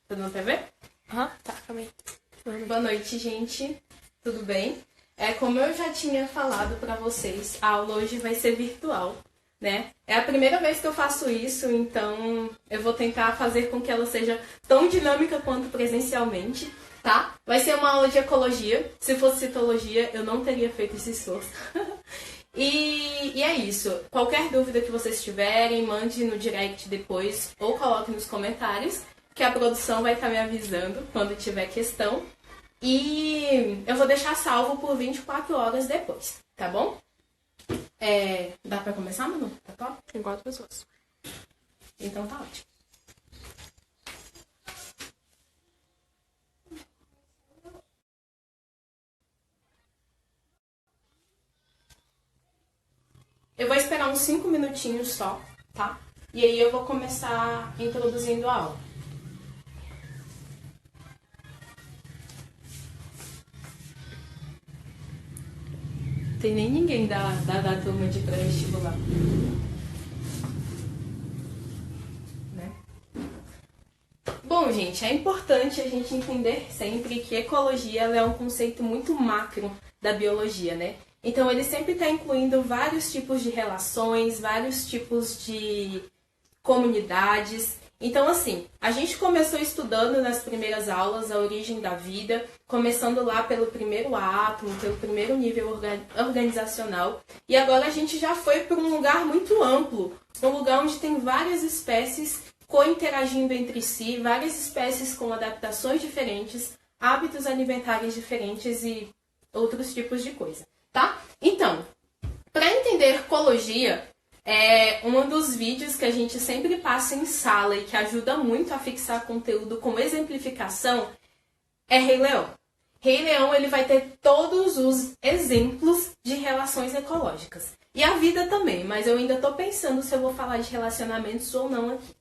Tudo na TV? Tá, calma aí. Boa noite, gente. Tudo bem? Como eu já tinha falado pra vocês, a aula hoje vai ser virtual, né? É a primeira vez que eu faço isso, então eu vou tentar fazer com que ela seja tão dinâmica quanto presencialmente, tá? Vai ser uma aula de ecologia. Se fosse citologia, eu não teria feito esse esforço. E é isso. Qualquer dúvida que vocês tiverem, mande no direct depois ou coloque nos comentários, que a produção vai estar me avisando quando tiver questão. E eu vou deixar salvo por 24 horas depois, tá bom? Dá pra começar, Manu? Tá top? Tem 4 pessoas. Então tá ótimo. Eu vou esperar uns 5 minutinhos só, tá? E aí eu vou começar introduzindo a aula. Tem nem ninguém da turma de pré-vestibular. Né? Bom, gente, é importante a gente entender sempre que ecologia ela é um conceito muito macro da biologia, né? Então, ele sempre está incluindo vários tipos de relações, vários tipos de comunidades. Então, assim, a gente começou estudando nas primeiras aulas a origem da vida, começando lá pelo primeiro átomo, pelo primeiro nível organizacional. E agora a gente já foi para um lugar muito amplo, um lugar onde tem várias espécies cointeragindo entre si, várias espécies com adaptações diferentes, hábitos alimentares diferentes e outros tipos de coisa. Tá? Então, para entender ecologia, um dos vídeos que a gente sempre passa em sala e que ajuda muito a fixar conteúdo como exemplificação é Rei Leão. Rei Leão ele vai ter todos os exemplos de relações ecológicas. E a vida também, mas eu ainda estou pensando se eu vou falar de relacionamentos ou não aqui.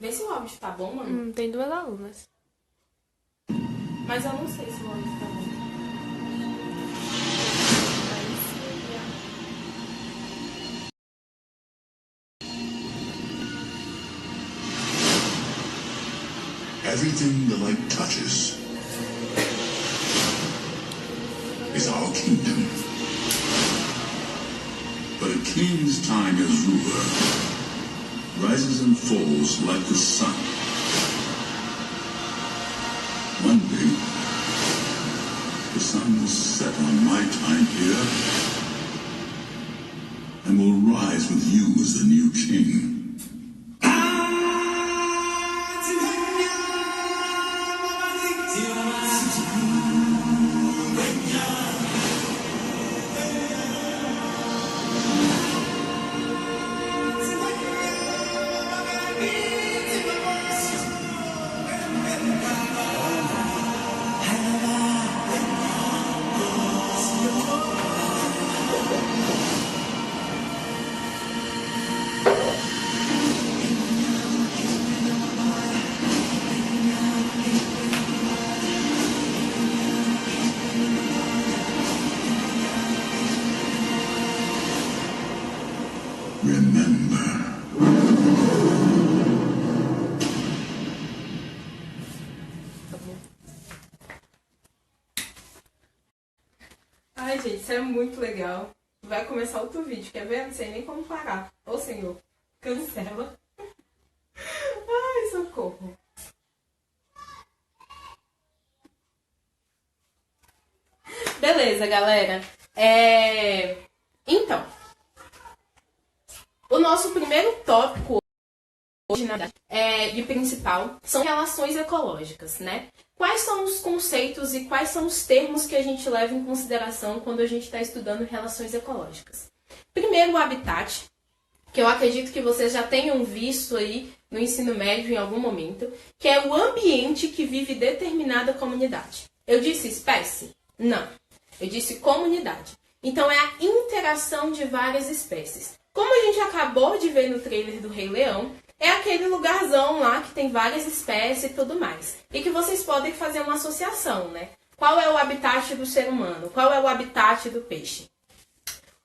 Vê se o áudio tá bom, mano. Tem 2 alunas. Mas eu não sei se o áudio tá bom. Everything the light touches is our kingdom. But a king's time as ruler rises and falls like the sun. One day, the sun will set on my time here and will rise with you as the new king. Ai, gente, isso é muito legal. Vai começar outro vídeo, quer ver? Não sei nem como parar. Ô, senhor, cancela. Ai, socorro. Beleza, galera. Então, o nosso primeiro tópico hoje, na verdade, e principal, são relações ecológicas, né? Quais são os conceitos e quais são os termos que a gente leva em consideração quando a gente está estudando relações ecológicas? Primeiro, o habitat, que eu acredito que vocês já tenham visto aí no ensino médio em algum momento, que é o ambiente que vive determinada comunidade. Eu disse espécie? Não. Eu disse comunidade. Então, é a interação de várias espécies. Como a gente acabou de ver no trailer do Rei Leão, é aquele lugarzão lá que tem várias espécies e tudo mais. E que vocês podem fazer uma associação, né? Qual é o habitat do ser humano? Qual é o habitat do peixe?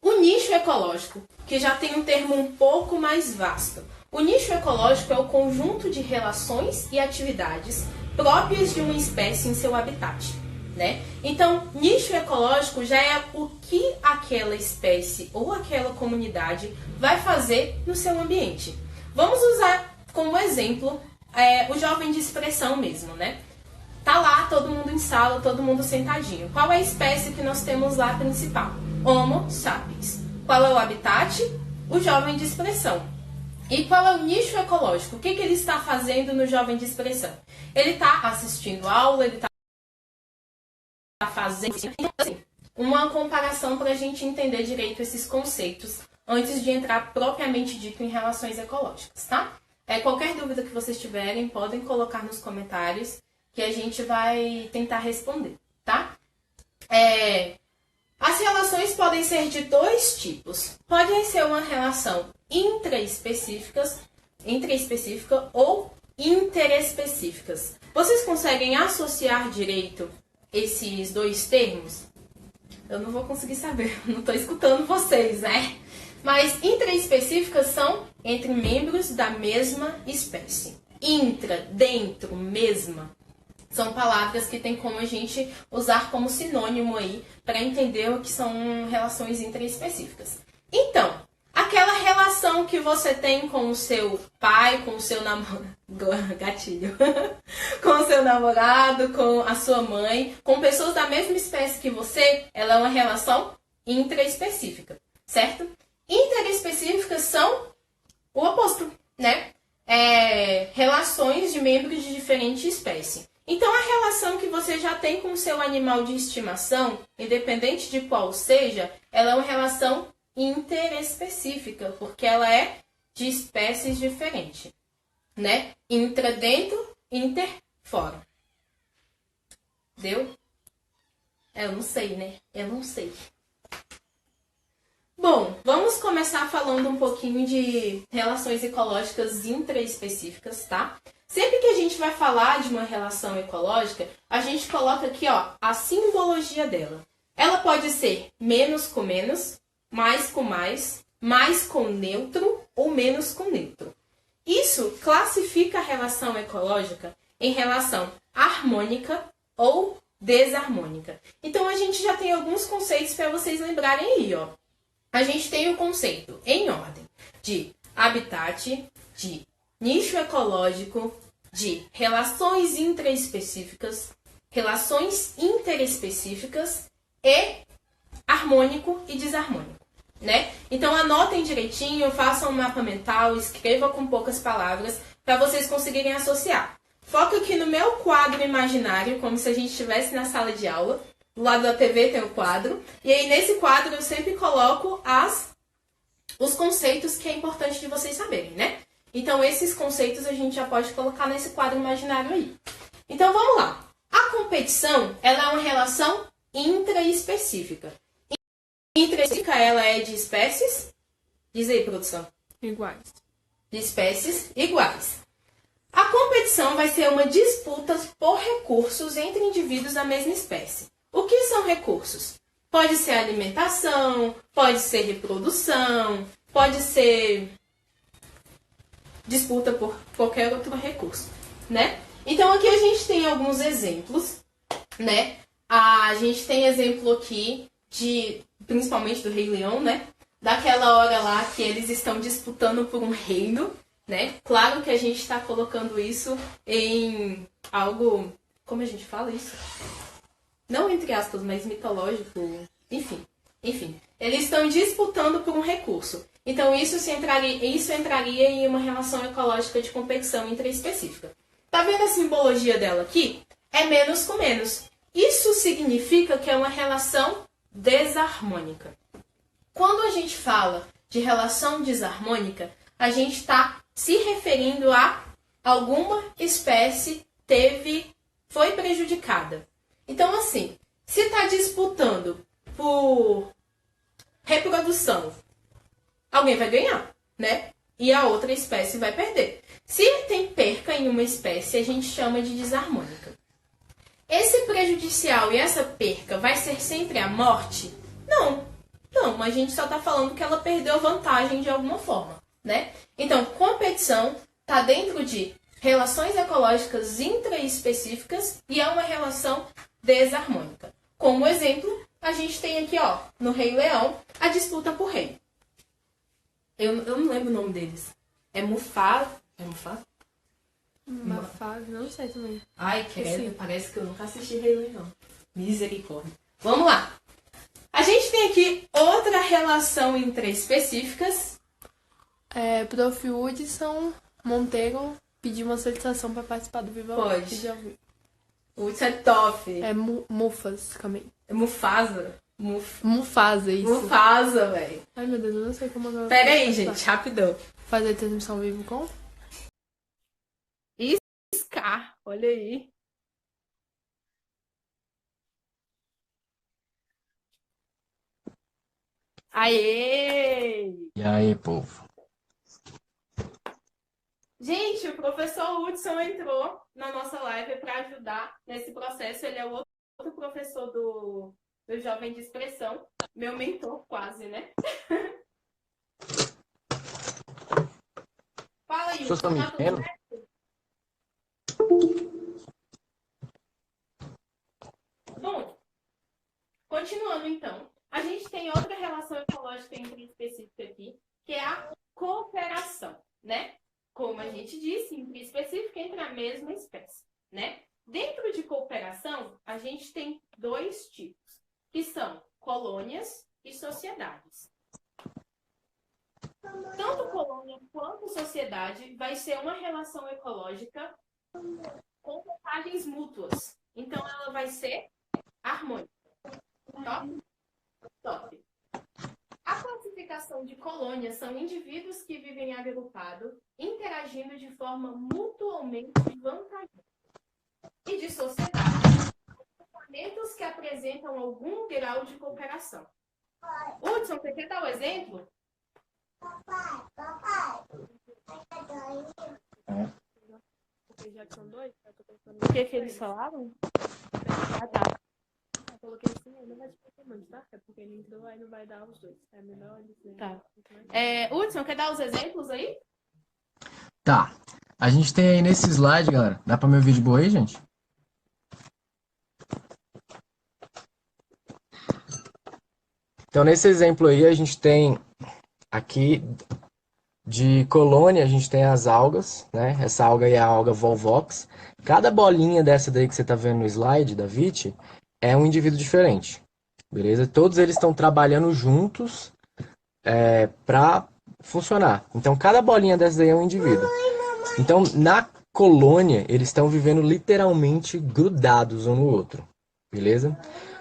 O nicho ecológico, que já tem um termo um pouco mais vasto. O nicho ecológico é o conjunto de relações e atividades próprias de uma espécie em seu habitat, né? Então, nicho ecológico já é o que aquela espécie ou aquela comunidade vai fazer no seu ambiente. Vamos usar como exemplo o jovem de expressão mesmo, né? Tá lá todo mundo em sala, todo mundo sentadinho. Qual é a espécie que nós temos lá principal? Homo sapiens. Qual é o habitat? O jovem de expressão. E qual é o nicho ecológico? O que ele está fazendo no jovem de expressão? Ele está assistindo aula, ele está fazendo assim, uma comparação para a gente entender direito esses conceitos antes de entrar propriamente dito em relações ecológicas, tá? Qualquer dúvida que vocês tiverem, podem colocar nos comentários que a gente vai tentar responder, tá? As relações podem ser de dois tipos. Podem ser uma relação intraespecífica ou interespecíficas. Vocês conseguem associar direito esses dois termos? Eu não vou conseguir saber, não estou escutando vocês, né? Mas intraespecíficas são entre membros da mesma espécie. Intra, dentro, mesma, são palavras que tem como a gente usar como sinônimo aí para entender o que são relações intraespecíficas. Então, aquela relação que você tem com o seu pai, com o seu namorado, gatilho, com o seu namorado, com a sua mãe, com pessoas da mesma espécie que você, ela é uma relação intraespecífica, certo? Interespecíficas são o oposto, né? Relações de membros de diferente espécie. Então, a relação que você já tem com o seu animal de estimação, independente de qual seja, ela é uma relação interespecífica, porque ela é de espécies diferentes, né? Intra dentro, inter fora. Deu? Eu não sei, né? Eu não sei. Bom, vamos começar falando um pouquinho de relações ecológicas intraespecíficas, tá? Sempre que a gente vai falar de uma relação ecológica, a gente coloca aqui, ó, a simbologia dela. Ela pode ser menos com menos, mais com neutro ou menos com neutro. Isso classifica a relação ecológica em relação harmônica ou desarmônica. Então, a gente já tem alguns conceitos para vocês lembrarem aí, ó. A gente tem o conceito em ordem de habitat, de nicho ecológico, de relações intraespecíficas, relações interespecíficas e harmônico e desarmônico, né? Então anotem direitinho, façam um mapa mental, escrevam com poucas palavras para vocês conseguirem associar. Foca aqui no meu quadro imaginário, como se a gente estivesse na sala de aula. Do lado da TV tem o quadro. E aí nesse quadro eu sempre coloco os conceitos que é importante de vocês saberem, né? Então, esses conceitos a gente já pode colocar nesse quadro imaginário aí. Então, vamos lá. A competição, ela é uma relação intraespecífica. Intraespecífica, ela é de espécies... Diz aí, produção. Iguais. De espécies iguais. A competição vai ser uma disputa por recursos entre indivíduos da mesma espécie. O que são recursos? Pode ser alimentação, pode ser reprodução, pode ser... disputa por qualquer outro recurso, né? Então, aqui a gente tem alguns exemplos, né? A gente tem exemplo aqui principalmente do Rei Leão, né? Daquela hora lá que eles estão disputando por um reino, né? Claro que a gente está colocando isso em algo... Como a gente fala isso? Não entre aspas, mas mitológico. Enfim. Eles estão disputando por um recurso. Então, isso entraria em uma relação ecológica de competição intraespecífica. Tá vendo a simbologia dela aqui? É menos com menos. Isso significa que é uma relação desarmônica. Quando a gente fala de relação desarmônica, a gente está se referindo a alguma espécie foi prejudicada. Então, assim, se está disputando por reprodução, alguém vai ganhar, né? E a outra espécie vai perder. Se tem perca em uma espécie, a gente chama de desarmônica. Esse prejudicial e essa perca vai ser sempre a morte? Não. Não, a gente só está falando que ela perdeu vantagem de alguma forma, né? Então, competição está dentro de relações ecológicas intraespecíficas e é uma relação desarmônica. Como exemplo, a gente tem aqui, ó, no Rei Leão, a disputa por rei. Eu não lembro o nome deles. É Mufasa? É Mufasa? Uma fase, não sei também. Ai, credo, Sim. parece que eu nunca assisti Rei Leão. Misericórdia. Vamos lá. A gente tem aqui outra relação intraespecíficas. Prof. Hudson Monteiro pediu uma solicitação para participar do Viva Pode. Vídeo ao vivo. Isso é top. Mufas, calma aí. É Mufasa. Mufasa, isso. Mufasa, velho. Ai, meu Deus, eu não sei como agora. Pera aí, gente, rapidão. Fazer transmissão ao vivo com? Scar, olha aí. Aê! E aí, povo? Gente, o professor Hudson entrou na nossa live para ajudar nesse processo. Ele é o outro professor do Jovem de Expressão. Meu mentor, quase, né? Fala aí, Vocês estão me tá tudo vendo? certo? Bom, continuando então. A gente tem outra relação ecológica específica aqui, que é a cooperação, né? Como a gente disse, específica entre a mesma espécie, né? Dentro de cooperação, a gente tem dois tipos, que são colônias e sociedades. Tanto colônia quanto sociedade vai ser uma relação ecológica com vantagens mútuas. Então, ela vai ser harmônica. Top? Top. A classificação de colônias são indivíduos que vivem agrupados, interagindo de forma mutuamente vantajosa. E de sociedade, comportamentos que apresentam algum grau de cooperação. Hudson, você quer dar o exemplo? Porque já que são dois, eu tô pensando O que eles falaram? Ah, tá. Eu coloquei assim, ele não vai te perder muito, tá? É porque ele entrou, aí não vai dar os dois. É melhor ele dizer. Tá. Hudson, quer dar os exemplos aí? Tá. A gente tem aí nesse slide, galera. Dá pra me ouvir de boa aí, gente? Então, nesse exemplo aí, a gente tem aqui de colônia, a gente tem as algas, né? Essa alga aí é a alga Volvox. Cada bolinha dessa daí que você tá vendo no slide, da VIT, é um indivíduo diferente, beleza? Todos eles estão trabalhando juntos para funcionar. Então, cada bolinha dessa daí é um indivíduo. Então, na colônia, eles estão vivendo literalmente grudados um no outro, beleza?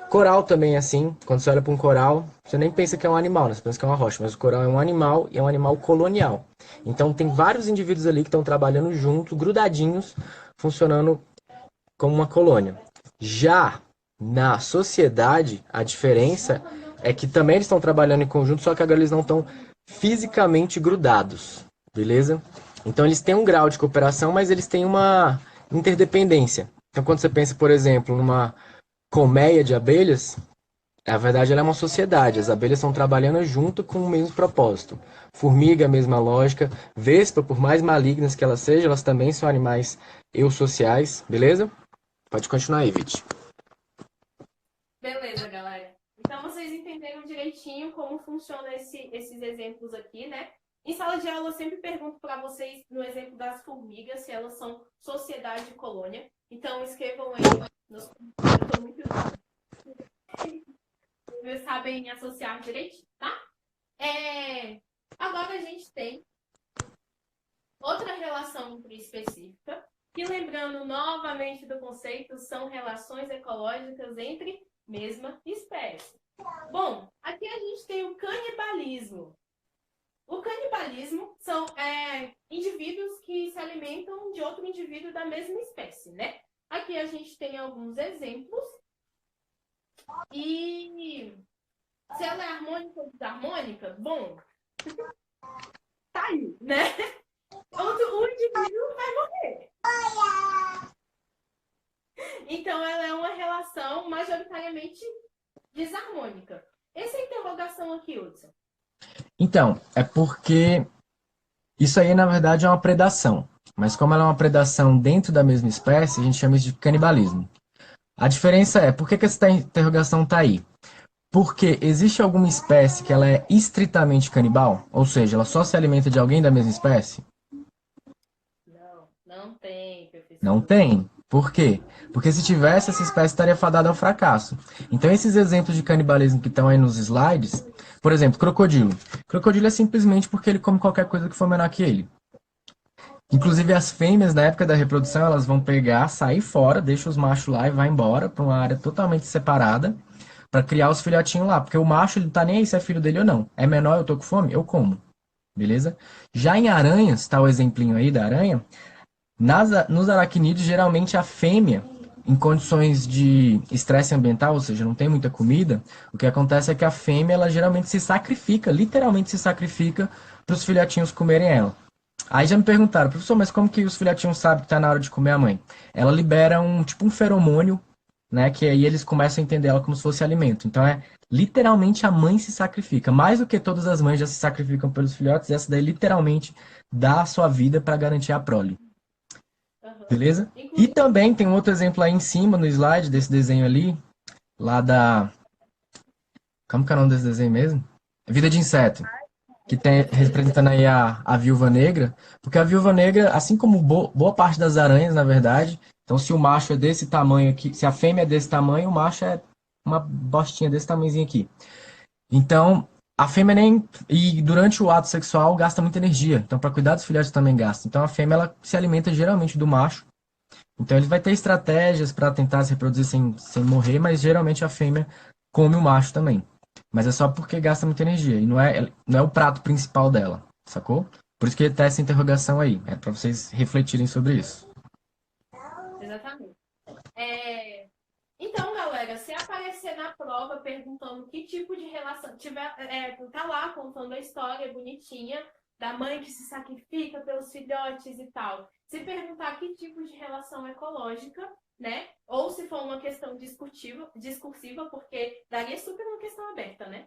Coral também é assim. Quando você olha para um coral, você nem pensa que é um animal, né? Você pensa que é uma rocha, mas o coral é um animal e é um animal colonial. Então, tem vários indivíduos ali que estão trabalhando juntos, grudadinhos, funcionando como uma colônia. Já na sociedade, a diferença é que também eles estão trabalhando em conjunto, só que agora eles não estão fisicamente grudados, beleza? Então eles têm um grau de cooperação, mas eles têm uma interdependência. Então quando você pensa, por exemplo, numa colmeia de abelhas, na verdade ela é uma sociedade. As abelhas estão trabalhando junto com o mesmo propósito. Formiga, a mesma lógica. Vespa, por mais malignas que elas sejam, elas também são animais eusociais, beleza? Pode continuar aí, Vit. Beleza, galera. Então vocês entenderam direitinho como funcionam esses exemplos aqui, né? Em sala de aula eu sempre pergunto para vocês, no exemplo das formigas, se elas são sociedade e colônia. Então escrevam aí nos comentários. Eu tô muito vocês sabem associar direitinho, tá? Agora a gente tem outra relação específica, que lembrando novamente do conceito, são relações ecológicas entre mesma espécie. Bom, aqui a gente tem o canibalismo. O canibalismo são indivíduos que se alimentam de outro indivíduo da mesma espécie, né? Aqui a gente tem alguns exemplos. E se ela é harmônica ou desarmônica, bom, tá aí, né? O indivíduo vai morrer. Então ela é uma relação majoritariamente desarmônica. Essa interrogação aqui, Hudson? Então, é porque isso aí, na verdade, é uma predação. Mas como ela é uma predação dentro da mesma espécie, a gente chama isso de canibalismo. A diferença é, por que que essa interrogação está aí? Porque existe alguma espécie que ela é estritamente canibal? Ou seja, ela só se alimenta de alguém da mesma espécie? Não, não tem, Não professor. tem. Por quê? Porque se tivesse, essa espécie estaria fadada ao fracasso. Então, esses exemplos de canibalismo que estão aí nos slides, por exemplo, crocodilo. Crocodilo é simplesmente porque ele come qualquer coisa que for menor que ele. Inclusive, as fêmeas, na época da reprodução, elas vão pegar, sair fora, deixa os machos lá e vai embora para uma área totalmente separada para criar os filhotinhos lá. Porque o macho, ele tá nem aí se é filho dele ou não. É menor, eu tô com fome, eu como. Beleza? Já em aranhas, tá o exemplinho aí da aranha. Nos aracnídeos, geralmente a fêmea, em condições de estresse ambiental, ou seja, não tem muita comida, o que acontece é que a fêmea, ela geralmente se sacrifica, literalmente se sacrifica para os filhotinhos comerem ela. Aí já me perguntaram, professor, mas como que os filhotinhos sabem que está na hora de comer a mãe? Ela libera um feromônio, né, que aí eles começam a entender ela como se fosse alimento. Então é literalmente a mãe se sacrifica. Mais do que todas as mães já se sacrificam pelos filhotes, essa daí literalmente dá a sua vida para garantir a prole. Aham. Beleza? E Inclusive, também tem um outro exemplo aí em cima no slide desse desenho ali, lá da. Como que é o nome desse desenho mesmo? Vida de inseto. Que tem representando aí a viúva negra, porque a viúva negra, assim como boa parte das aranhas, na verdade, então se o macho é desse tamanho aqui, se a fêmea é desse tamanho, o macho é uma bostinha desse tamanhozinho aqui. Então, a fêmea nem. E durante o ato sexual gasta muita energia. Então, para cuidar dos filhotes também gasta. Então, a fêmea ela se alimenta geralmente do macho. Então, ele vai ter estratégias para tentar se reproduzir sem morrer, mas geralmente a fêmea come o macho também. Mas é só porque gasta muita energia. E não é o prato principal dela, sacou? Por isso que tá essa interrogação aí. É para vocês refletirem sobre isso. exatamente. É, então, galera, se aparecer na prova perguntando que tipo de relação, tá lá contando a história bonitinha da mãe que se sacrifica pelos filhotes e tal. Se perguntar que tipo de relação ecológica, né? Ou se for uma questão discursiva, porque daria super uma questão aberta, né?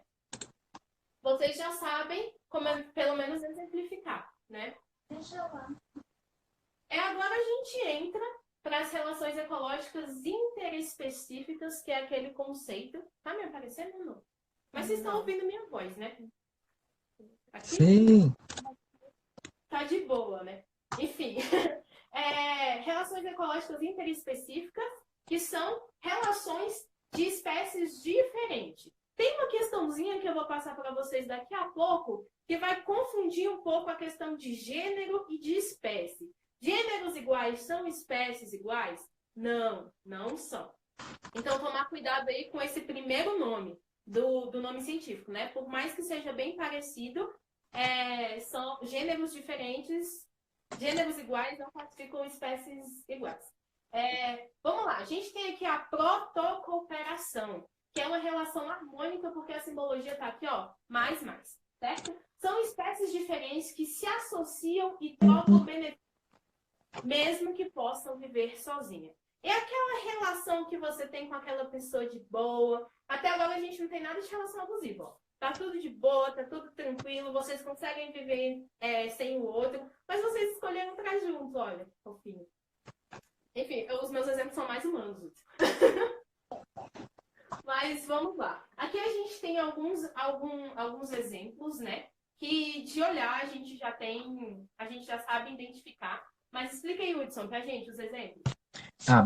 Vocês já sabem como pelo menos exemplificar, né? Agora a gente entra para as relações ecológicas interespecíficas, que é aquele conceito. Tá me aparecendo, não? Mas vocês estão ouvindo minha voz, né? Aqui? Sim. Tá de boa, né? Enfim, relações ecológicas interespecíficas, que são relações de espécies diferentes. Tem uma questãozinha que eu vou passar para vocês daqui a pouco, que vai confundir um pouco a questão de gênero e de espécie. Gêneros iguais são espécies iguais? Não, não são. Então, tomar cuidado aí com esse primeiro nome do nome científico, né? Por mais que seja bem parecido, são gêneros diferentes, gêneros iguais não classificam espécies iguais. Vamos lá, a gente tem aqui a protocooperação, que é uma relação harmônica, porque a simbologia está aqui, ó, mais, certo? São espécies diferentes que se associam e trocam benefícios, mesmo que possam viver sozinhas. É aquela relação que você tem com aquela pessoa de boa. Até agora a gente não tem nada de relação abusiva, ó. Tá tudo de boa, tá tudo tranquilo, vocês conseguem viver sem o outro, mas vocês escolheram estar juntos, olha, fofinho. Enfim, os meus exemplos são mais humanos. Mas vamos lá. Aqui a gente tem alguns exemplos, né? Que de olhar a gente já sabe identificar. Mas explica aí, Hudson, pra gente os exemplos.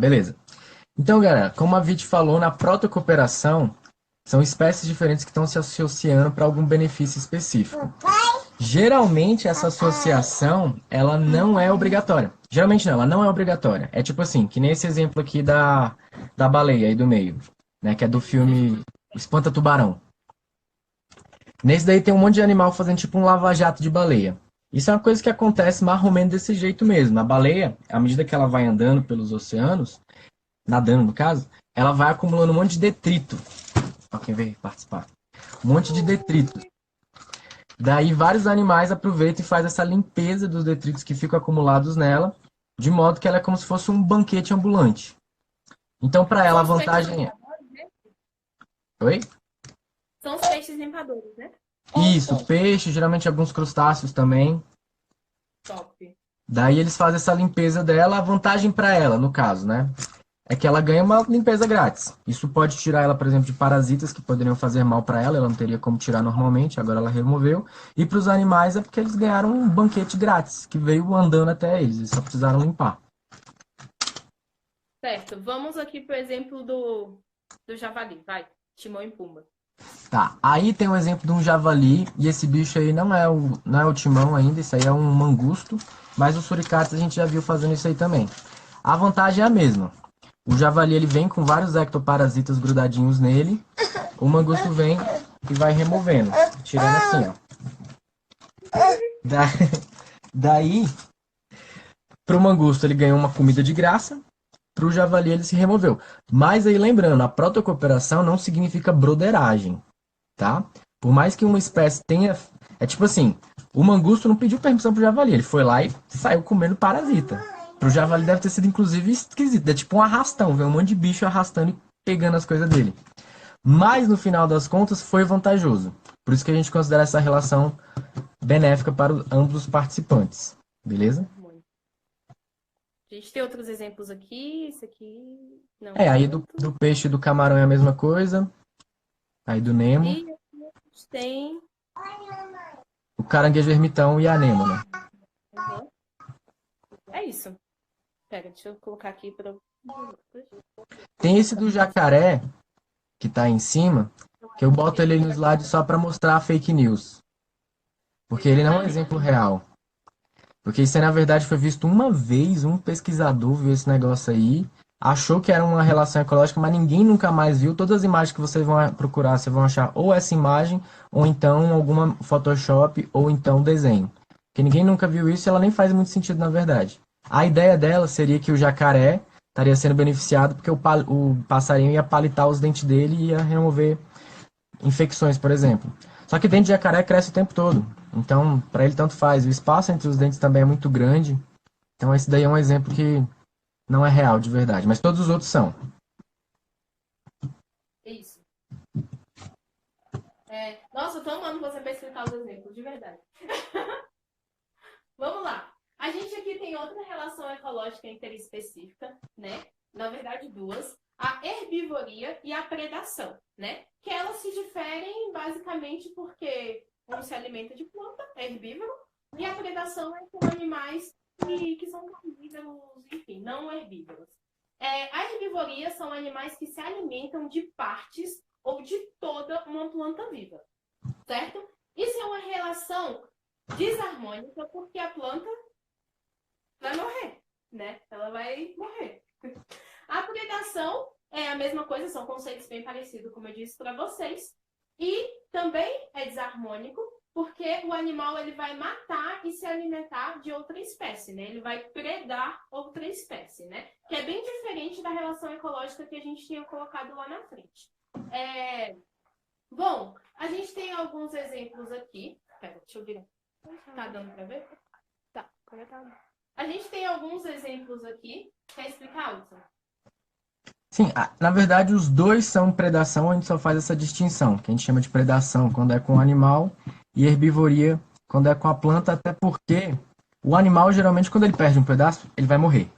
Beleza. Então, galera, como a Vit falou, na protocooperação, são espécies diferentes que estão se associando para algum benefício específico. Geralmente, essa associação, ela não é obrigatória. Geralmente não, ela não é obrigatória. É tipo assim, que nem esse exemplo aqui da baleia aí do meio, né? Que é do filme Espanta Tubarão. Nesse daí tem um monte de animal fazendo tipo um lava-jato de baleia. Isso é uma coisa que acontece mais ou menos desse jeito mesmo. A baleia, à medida que ela vai andando pelos oceanos, nadando no caso, ela vai acumulando um monte de detrito. Ó, quem veio participar. Um monte de detrito. Daí vários animais aproveitam e fazem essa limpeza dos detritos que ficam acumulados nela, de modo que ela é como se fosse um banquete ambulante. Então, para ela, a vantagem é... Oi? São os peixes limpadores, né? Isso, peixe, geralmente alguns crustáceos também. Top. Daí eles fazem essa limpeza dela. A vantagem para ela, no caso, né? É que ela ganha uma limpeza grátis. Isso pode tirar ela, por exemplo, de parasitas que poderiam fazer mal para ela. Ela não teria como tirar normalmente, agora ela removeu. E para os animais é porque eles ganharam um banquete grátis, que veio andando até eles. Eles só precisaram limpar. Certo. Vamos aqui pro exemplo do javali. Vai. Timão e Pumba. Tá, aí tem um exemplo de um javali, e esse bicho aí não é o timão ainda, isso aí é um mangusto, mas os suricatos a gente já viu fazendo isso aí também. A vantagem é a mesma. O javali ele vem com vários ectoparasitas grudadinhos nele, o mangusto vem e vai removendo, tirando assim, ó. Daí, pro mangusto ele ganhou uma comida de graça, pro javali ele se removeu. Mas aí lembrando, a protocooperação não significa broderagem, tá? Por mais que uma espécie tenha... É tipo assim, o mangusto não pediu permissão pro javali, ele foi lá e saiu comendo parasita. Pro javali deve ter sido inclusive esquisito, é tipo um arrastão, vê um monte de bicho arrastando e pegando as coisas dele. Mas no final das contas foi vantajoso. Por isso que a gente considera essa relação benéfica para ambos os participantes, beleza? A gente tem outros exemplos aqui, isso aqui... Não, Aí do peixe e do camarão é a mesma coisa. Aí do Nemo. E aqui a gente tem... O caranguejo ermitão e a anêmona. Uhum. É isso. Pera, deixa eu colocar aqui para... Tem esse do jacaré, que tá aí em cima, que eu boto ele no slide só para mostrar a fake news. Porque ele não é um exemplo real. Porque isso aí, na verdade, foi visto uma vez, um pesquisador viu esse negócio aí, achou que era uma relação ecológica, mas ninguém nunca mais viu. Todas as imagens que vocês vão procurar, vocês vão achar ou essa imagem, ou então alguma Photoshop, ou então desenho. Porque ninguém nunca viu isso e ela nem faz muito sentido, na verdade. A ideia dela seria que o jacaré estaria sendo beneficiado porque o passarinho ia palitar os dentes dele e ia remover infecções, por exemplo. Só que dente de jacaré cresce o tempo todo. Então, para ele tanto faz. O espaço entre os dentes também é muito grande. Então, esse daí é um exemplo que não é real de verdade, mas todos os outros são. Isso. Nossa, eu tô amando você para explicar os exemplos, de verdade. Vamos lá. A gente aqui tem outra relação ecológica interespecífica, né? Na verdade, duas. A herbivoria e a predação, né? Que elas se diferem basicamente porque um se alimenta de planta, é herbívoro, e a predação é com animais que são carnívoros, enfim, não herbívoros. A herbivoria são animais que se alimentam de partes ou de toda uma planta viva, certo? Isso é uma relação desarmônica porque a planta vai morrer, né? Ela vai morrer. A predação é a mesma coisa, são conceitos bem parecidos, como eu disse para vocês. E também é desarmônico, porque o animal ele vai matar e se alimentar de outra espécie, né? Ele vai predar outra espécie, né? Que é bem diferente da relação ecológica que a gente tinha colocado lá na frente. Bom, a gente tem alguns exemplos aqui. Pera, deixa eu virar. Tá dando para ver? Tá, agora tá. A gente tem alguns exemplos aqui. Quer explicar, Hudson? Sim, na verdade os dois são predação, a gente só faz essa distinção, que a gente chama de predação quando é com o animal e herbivoria quando é com a planta, até porque o animal geralmente quando ele perde um pedaço, ele vai morrer,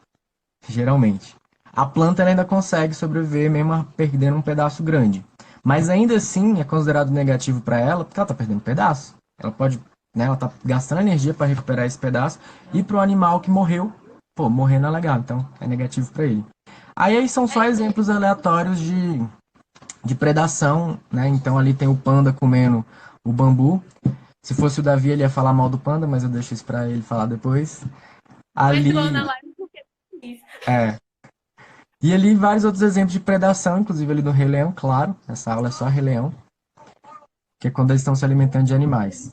geralmente. A planta ela ainda consegue sobreviver mesmo perdendo um pedaço grande, mas ainda assim é considerado negativo para ela, porque ela está perdendo um pedaço. Ela pode, né, ela tá gastando energia para recuperar esse pedaço e para o animal que morreu, pô, morrer não é legal, então é negativo para ele. Aí são só exemplos aleatórios de predação, né? Então ali tem o panda comendo o bambu. Se fosse o Davi, ele ia falar mal do panda, mas eu deixo isso pra ele falar depois. Ali... E ali vários outros exemplos de predação, inclusive ali do Rei Leão, claro. Essa aula é só Rei Leão. Que é quando eles estão se alimentando de animais.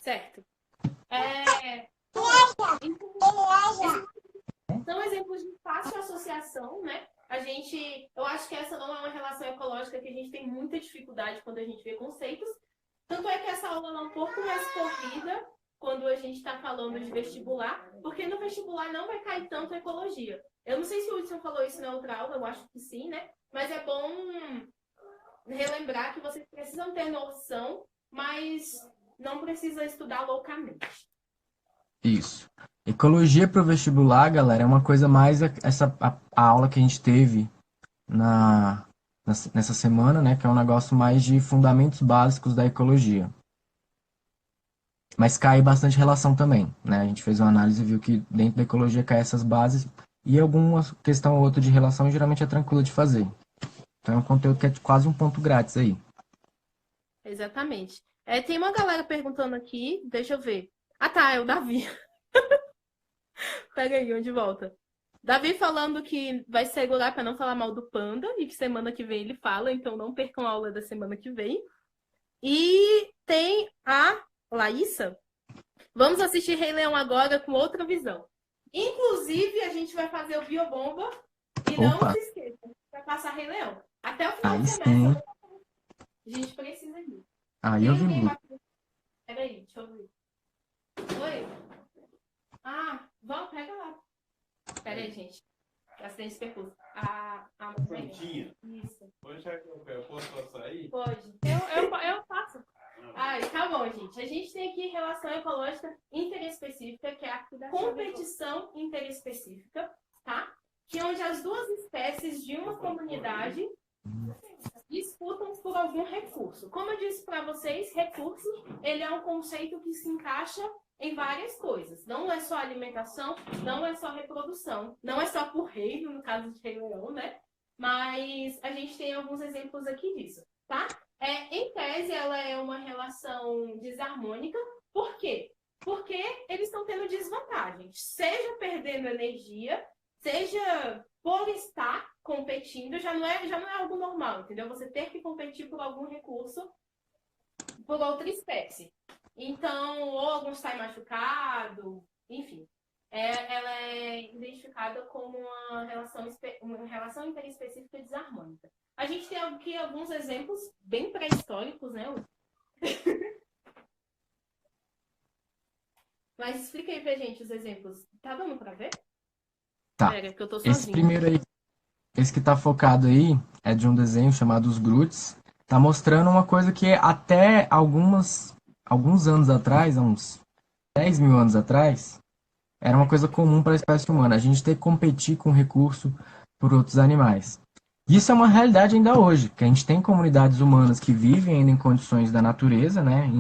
Certo. São exemplos de fácil associação, né? Eu acho que essa não é uma relação ecológica que a gente tem muita dificuldade quando a gente vê conceitos. Tanto é que essa aula é um pouco mais corrida quando a gente está falando de vestibular, porque no vestibular não vai cair tanto ecologia. Eu não sei se o Hudson falou isso na outra aula, eu acho que sim, né? Mas é bom relembrar que vocês precisam ter noção, mas não precisa estudar loucamente. Isso. Ecologia para o vestibular, galera, é uma coisa mais a aula que a gente teve nessa semana, né? Que é um negócio mais de fundamentos básicos da ecologia. Mas cai bastante relação também, né? A gente fez uma análise e viu que dentro da ecologia cai essas bases e alguma questão ou outra de relação geralmente é tranquila de fazer. Então é um conteúdo que é quase um ponto grátis aí. Exatamente. Tem uma galera perguntando aqui, deixa eu ver. Ah, tá, é o Davi. Pega aí, onde volta. Davi falando que vai segurar para não falar mal do Panda e que semana que vem ele fala, então não percam a aula da semana que vem. E tem a Laísa. Vamos assistir Rei Leão agora com outra visão. Inclusive, a gente vai fazer o Biobomba e não Opa. se esqueça, vai passar Rei Leão. Até o final do Aí semestre. sim. A gente precisa ir. Aí eu vi Ninguém Blue. vai... Peraí, deixa eu ver. Oi? Ah, vamos, pega lá. Peraí, gente. Acidente de percurso. A Santinha. Isso. Hoje eu posso passar aí? Pode. Eu faço. Ai, tá bom, gente. A gente tem aqui relação ecológica interespecífica, que é a competição interespecífica, tá? Que é onde as duas espécies de uma comunidade disputam por algum recurso. Como eu disse para vocês, recurso, ele é um conceito que se encaixa em várias coisas. Não é só alimentação, não é só reprodução, não é só por reino, no caso de Rei Leão, né? Mas a gente tem alguns exemplos aqui disso, tá? Em tese, ela é uma relação desarmônica. Por quê? Porque eles estão tendo desvantagem. Seja perdendo energia, seja por estar competindo, já não é algo normal, entendeu? Você ter que competir por algum recurso por outra espécie. Então, ou algum está machucado, enfim. Ela é identificada como uma relação interespecífica desarmônica. A gente tem aqui alguns exemplos bem pré-históricos, né? Mas explica aí pra gente os exemplos. Tá dando pra ver? Tá. Pera, que eu tô Esse sozinha. primeiro aí, esse que tá focado aí, é de um desenho chamado Os Groots. Tá mostrando uma coisa que até alguns anos atrás, há uns 10 mil anos atrás, era uma coisa comum para a espécie humana. A gente ter que competir com recurso por outros animais. Isso é uma realidade ainda hoje, que a gente tem comunidades humanas que vivem ainda em condições da natureza, né,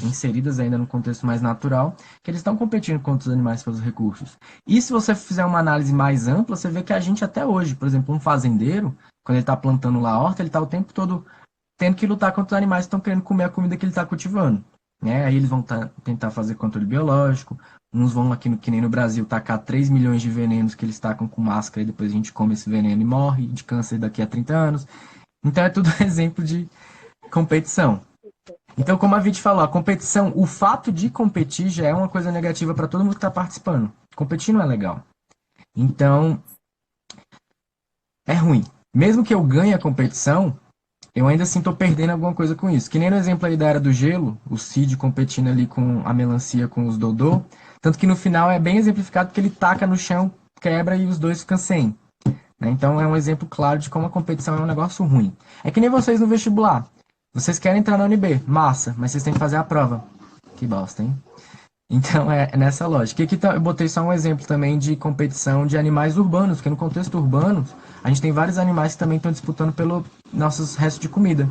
inseridas ainda no contexto mais natural, que eles estão competindo com outros animais pelos recursos. E se você fizer uma análise mais ampla, você vê que a gente até hoje, por exemplo, um fazendeiro, quando ele está plantando lá a horta, ele está o tempo todo tendo que lutar contra os animais que estão querendo comer a comida que ele está cultivando. Né? Aí eles vão tentar fazer controle biológico, uns vão aqui, que nem no Brasil, tacar 3 milhões de venenos que eles tacam com máscara e depois a gente come esse veneno e morre de câncer daqui a 30 anos. Então é tudo exemplo de competição. Então, como a Vit falou, a competição, o fato de competir já é uma coisa negativa para todo mundo que está participando. Competir não é legal. Então, é ruim. Mesmo que eu ganhe a competição, eu ainda assim estou perdendo alguma coisa com isso. Que nem no exemplo aí da Era do Gelo, o Cid competindo ali com a melancia com os Dodô. Tanto que no final é bem exemplificado que ele taca no chão, quebra e os dois ficam sem. Né? Então é um exemplo claro de como a competição é um negócio ruim. É que nem vocês no vestibular. Vocês querem entrar na UNB, massa, mas vocês têm que fazer a prova. Que bosta, hein? Então é nessa lógica. E aqui eu botei só um exemplo também de competição de animais urbanos, porque no contexto urbano a gente tem vários animais que também estão disputando pelo nossos restos de comida.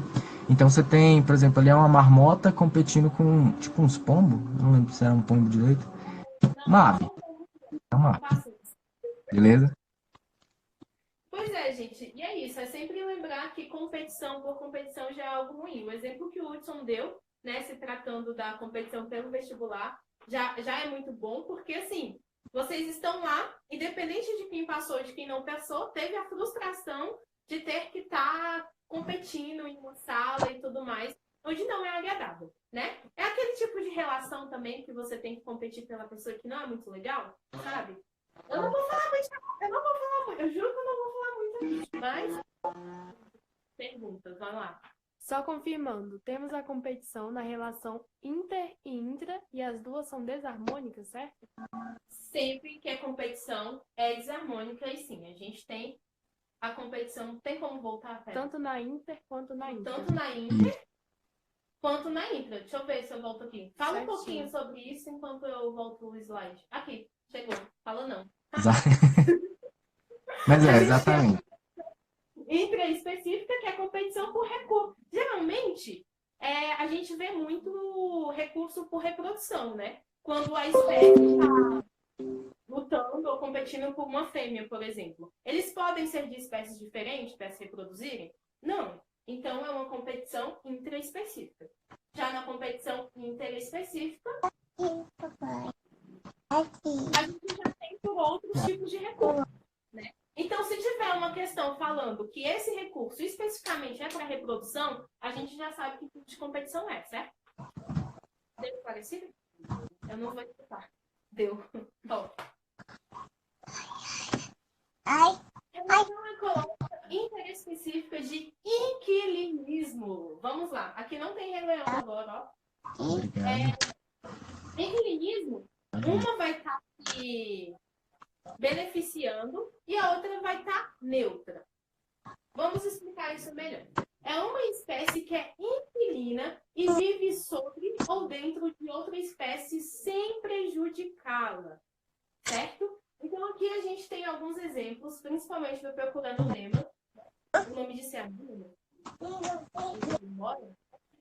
Então você tem, por exemplo, ali é uma marmota competindo com tipo uns pombos, não lembro se era um pombo direito. Uma ave. É uma ave. Beleza? Pois é, gente. E é isso. É sempre lembrar que competição por competição já é algo ruim. O exemplo que o Hudson deu, né, se tratando da competição pelo vestibular, já é muito bom, porque assim, vocês estão lá, independente de quem passou, de quem não passou, teve a frustração de ter que estar competindo em uma sala e tudo mais, onde não é agradável, né? É aquele tipo de relação também que você tem que competir pela pessoa que não é muito legal, sabe? Eu não vou falar muito, eu juro que eu não vou falar muito, mas perguntas, vamos lá. Só confirmando, temos a competição na relação inter e intra e as duas são desarmônicas, certo? Sempre que é competição é desarmônica e sim, a gente tem A competição tem como voltar, Pera? Tanto na inter quanto na intra. Tanto na inter quanto na intra. Deixa eu ver se eu volto aqui. Fala um Certinho. pouquinho sobre isso enquanto eu volto o slide. Aqui, chegou. Fala não. Mas exatamente. Intra específica, que é a competição por recurso. Geralmente, a gente vê muito recurso por reprodução, né? Quando a espécie está lutando ou competindo por uma fêmea, por exemplo. Eles podem ser de espécies diferentes para se reproduzirem? Não. Então, é uma competição intraespecífica. Já na competição interespecífica, a gente já tem por outros tipos de recursos, né? Então, se tiver uma questão falando que esse recurso especificamente é para reprodução, a gente já sabe que tipo de competição é, certo? Deu parecido? Eu não vou explicar. Deu. Bom. Relação ecológica interespecífica de inquilinismo. Vamos lá. Aqui não tem Rei Leão agora, ó. Obrigado. Inquilinismo, uma vai estar se beneficiando e a outra vai estar neutra. Vamos explicar isso melhor. É uma espécie que é inquilina e vive sobre ou dentro de outra espécie sem prejudicá-la, certo? Então aqui a gente tem alguns exemplos, principalmente do Procurando Nemo. O nome disso é Amanda.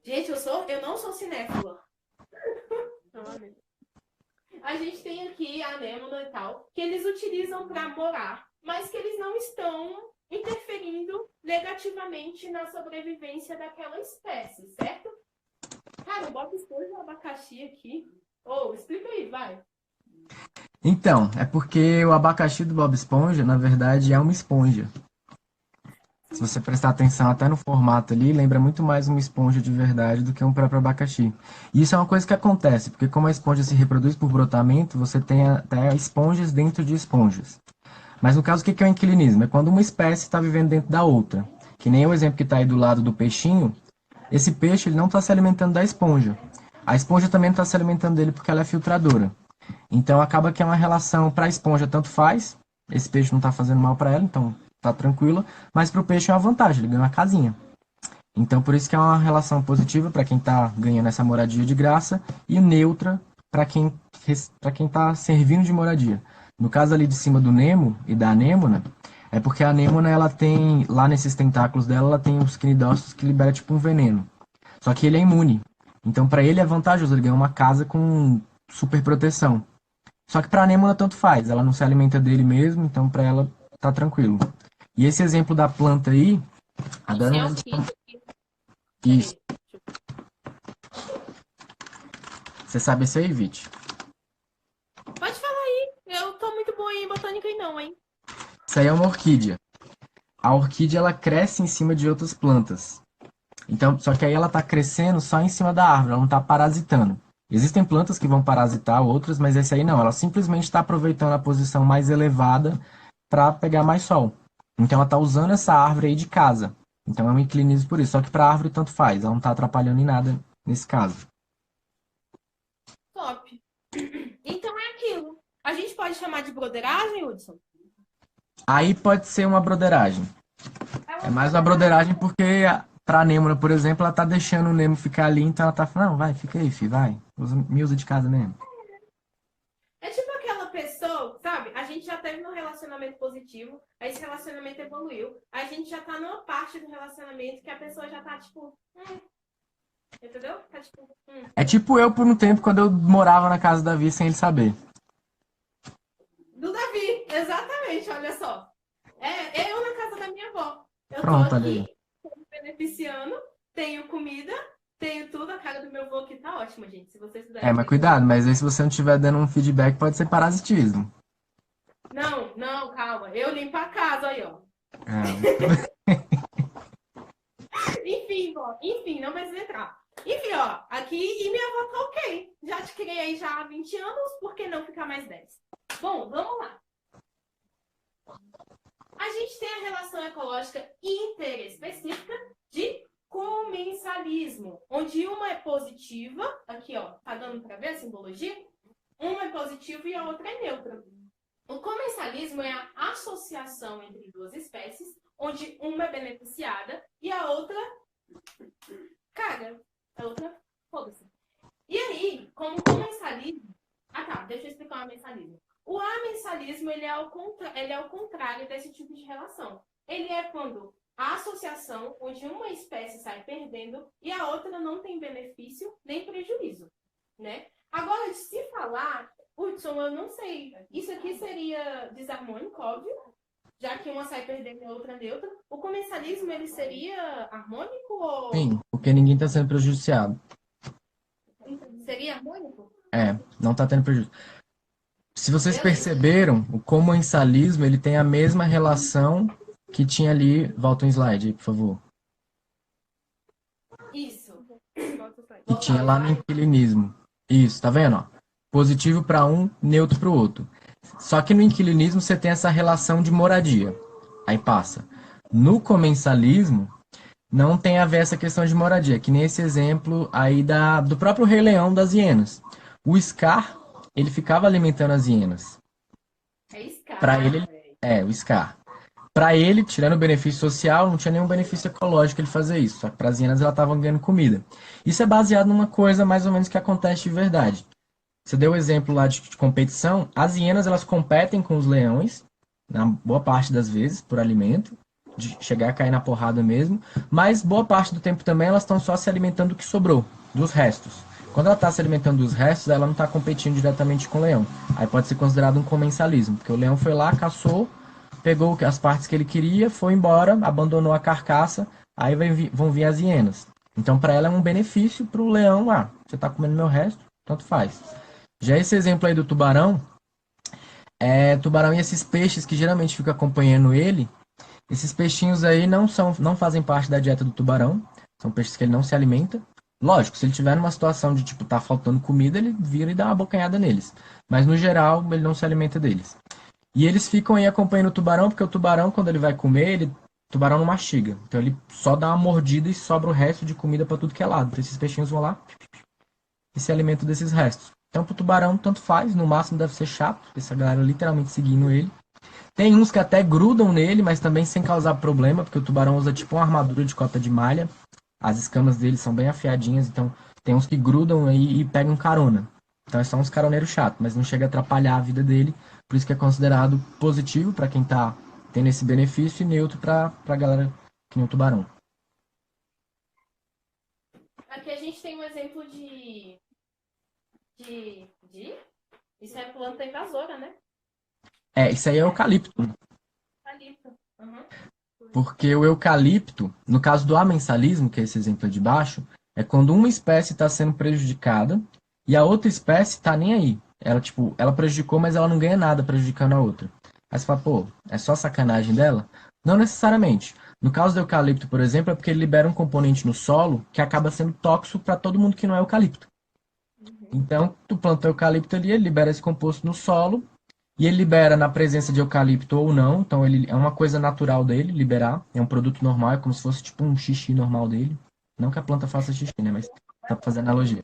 Gente, eu não sou cinéfila. A gente tem aqui a anêmona e tal, que eles utilizam para morar, mas que eles não estão interferindo negativamente na sobrevivência daquela espécie, certo? Cara, bota o abacaxi aqui. Explica aí, vai. Então, é porque o abacaxi do Bob Esponja, na verdade, é uma esponja. Se você prestar atenção até no formato ali, lembra muito mais uma esponja de verdade do que um próprio abacaxi. E isso é uma coisa que acontece, porque como a esponja se reproduz por brotamento, você tem até esponjas dentro de esponjas. Mas no caso, o que é o inquilinismo? É quando uma espécie está vivendo dentro da outra. Que nem o exemplo que está aí do lado do peixinho, esse peixe ele não está se alimentando da esponja. A esponja também não está se alimentando dele porque ela é filtradora. Então acaba que é uma relação para a esponja, tanto faz, esse peixe não está fazendo mal para ela, então tá tranquila, mas para o peixe é uma vantagem, ele ganha uma casinha. Então por isso que é uma relação positiva para quem está ganhando essa moradia de graça e neutra para quem está servindo de moradia. No caso ali de cima do Nemo e da anêmona, é porque a anêmona ela tem, lá nesses tentáculos dela, ela tem os quinidócitos que libera tipo um veneno. Só que ele é imune. Então para ele é vantajoso, ele ganha uma casa com super proteção. Só que para a anêmona tanto faz, ela não se alimenta dele mesmo, então para ela tá tranquilo. E esse exemplo da planta aí, agora não isso. Você sabe isso aí, Vit? Pode falar aí. Eu tô muito boa em botânica e não, hein? Isso aí é uma orquídea. A orquídea ela cresce em cima de outras plantas. Então, só que aí ela tá crescendo só em cima da árvore, ela não tá parasitando. Existem plantas que vão parasitar outras, mas esse aí não. Ela simplesmente está aproveitando a posição mais elevada para pegar mais sol. Então ela está usando essa árvore aí de casa. Então é um inclinismo por isso. Só que para a árvore tanto faz. Ela não está atrapalhando em nada nesse caso. Top. Então é aquilo. A gente pode chamar de broderagem, Hudson? Aí pode ser uma broderagem. É mais uma broderagem porque para a anêmona, por exemplo, ela tá deixando o Nemo ficar ali, então ela tá falando, não, vai, fica aí, filho, vai. Me usa de casa mesmo. É tipo aquela pessoa, sabe? A gente já teve um relacionamento positivo, aí esse relacionamento evoluiu, a gente já tá numa parte do relacionamento que a pessoa já tá tipo, entendeu? Tá tipo, É tipo eu por um tempo quando eu morava na casa do Davi sem ele saber. Do Davi, exatamente, olha só. Eu na casa da minha avó. Eu Pronto, tô olha aí. aqui, tô me beneficiando, tenho comida, tenho tudo, a cara do meu avô aqui tá ótima, gente. Se vocês puderem. Mas cuidado, mas aí se você não estiver dando um feedback, pode ser parasitismo. Não, calma. Eu limpo a casa aí, ó. Enfim, não precisa entrar. Enfim, ó, aqui e minha avó tá ok. Já te criei aí já há 20 anos, por que não ficar mais 10? Bom, vamos lá. A gente tem a relação ecológica interespecífica de comensalismo, onde uma é positiva, aqui ó, tá dando para ver a simbologia? Uma é positiva e a outra é neutra. O comensalismo é a associação entre duas espécies onde uma é beneficiada e a outra caga. A outra, foda-se. E aí, como comensalismo... Ah, tá, deixa eu explicar o amensalismo. O amensalismo, ele é o contrário desse tipo de relação. Ele é quando a associação, onde uma espécie sai perdendo e a outra não tem benefício nem prejuízo, né? Agora, de se falar, Hudson, eu não sei. Isso aqui seria desarmônico, óbvio, já que uma sai perdendo e a outra neutra. O comensalismo, ele seria harmônico ou... Sim, porque ninguém está sendo prejudiciado. Seria harmônico? Não está tendo prejuízo. Se vocês perceberam, o comensalismo, ele tem a mesma relação que tinha ali... Volta um slide aí, por favor. Isso. Que tinha lá no inquilinismo. Isso, tá vendo? Ó? Positivo para um, neutro para o outro. Só que no inquilinismo você tem essa relação de moradia. Aí passa. No comensalismo, não tem a ver essa questão de moradia, que nem esse exemplo aí do próprio Rei Leão das hienas. O Scar, ele ficava alimentando as hienas. É Scar. Para ele, o Scar. Para ele, tirando o benefício social, não tinha nenhum benefício ecológico ele fazer isso. Só que para as hienas elas estavam ganhando comida. Isso é baseado numa coisa mais ou menos que acontece de verdade. Você deu o exemplo lá de competição. As hienas, elas competem com os leões, na boa parte das vezes, por alimento, de chegar a cair na porrada mesmo. Mas boa parte do tempo também elas estão só se alimentando do que sobrou, dos restos. Quando ela está se alimentando dos restos, ela não está competindo diretamente com o leão. Aí pode ser considerado um comensalismo, porque o leão foi lá, caçou, pegou as partes que ele queria, foi embora, abandonou a carcaça, aí vão vir as hienas. Então, para ela é um benefício, para o leão, você está comendo meu resto, tanto faz. Já esse exemplo aí do tubarão, tubarão e esses peixes que geralmente ficam acompanhando ele, esses peixinhos aí não fazem parte da dieta do tubarão, são peixes que ele não se alimenta. Lógico, se ele tiver numa situação de tipo, tá faltando comida, ele vira e dá uma bocanhada neles. Mas no geral, ele não se alimenta deles. E eles ficam aí acompanhando o tubarão, porque o tubarão, quando ele vai comer, o tubarão não mastiga. Então ele só dá uma mordida e sobra o resto de comida para tudo que é lado. Então esses peixinhos vão lá e se alimentam desses restos. Então pro tubarão, tanto faz, no máximo deve ser chato, essa galera literalmente seguindo ele. Tem uns que até grudam nele, mas também sem causar problema, porque o tubarão usa tipo uma armadura de cota de malha. As escamas dele são bem afiadinhas, então tem uns que grudam aí e pegam carona. Então é só uns caroneiros chatos, mas não chega a atrapalhar a vida dele. Por isso que é considerado positivo para quem está tendo esse benefício e neutro para a galera que nem o tubarão. Aqui a gente tem um exemplo de... Isso é planta invasora, né? Isso aí é eucalipto. Eucalipto. Uhum. Porque o eucalipto, no caso do amensalismo, que é esse exemplo de baixo, é quando uma espécie está sendo prejudicada e a outra espécie está nem aí. Ela prejudicou, mas ela não ganha nada prejudicando a outra. Aí você fala, pô, é só sacanagem dela? Não necessariamente. No caso do eucalipto, por exemplo, é porque ele libera um componente no solo que acaba sendo tóxico para todo mundo que não é eucalipto. Então, tu planta o eucalipto ali, ele libera esse composto no solo, e ele libera na presença de eucalipto ou não. Então, ele é uma coisa natural dele, liberar. É um produto normal, é como se fosse tipo um xixi normal dele. Não que a planta faça xixi, né? Mas dá pra fazer analogia.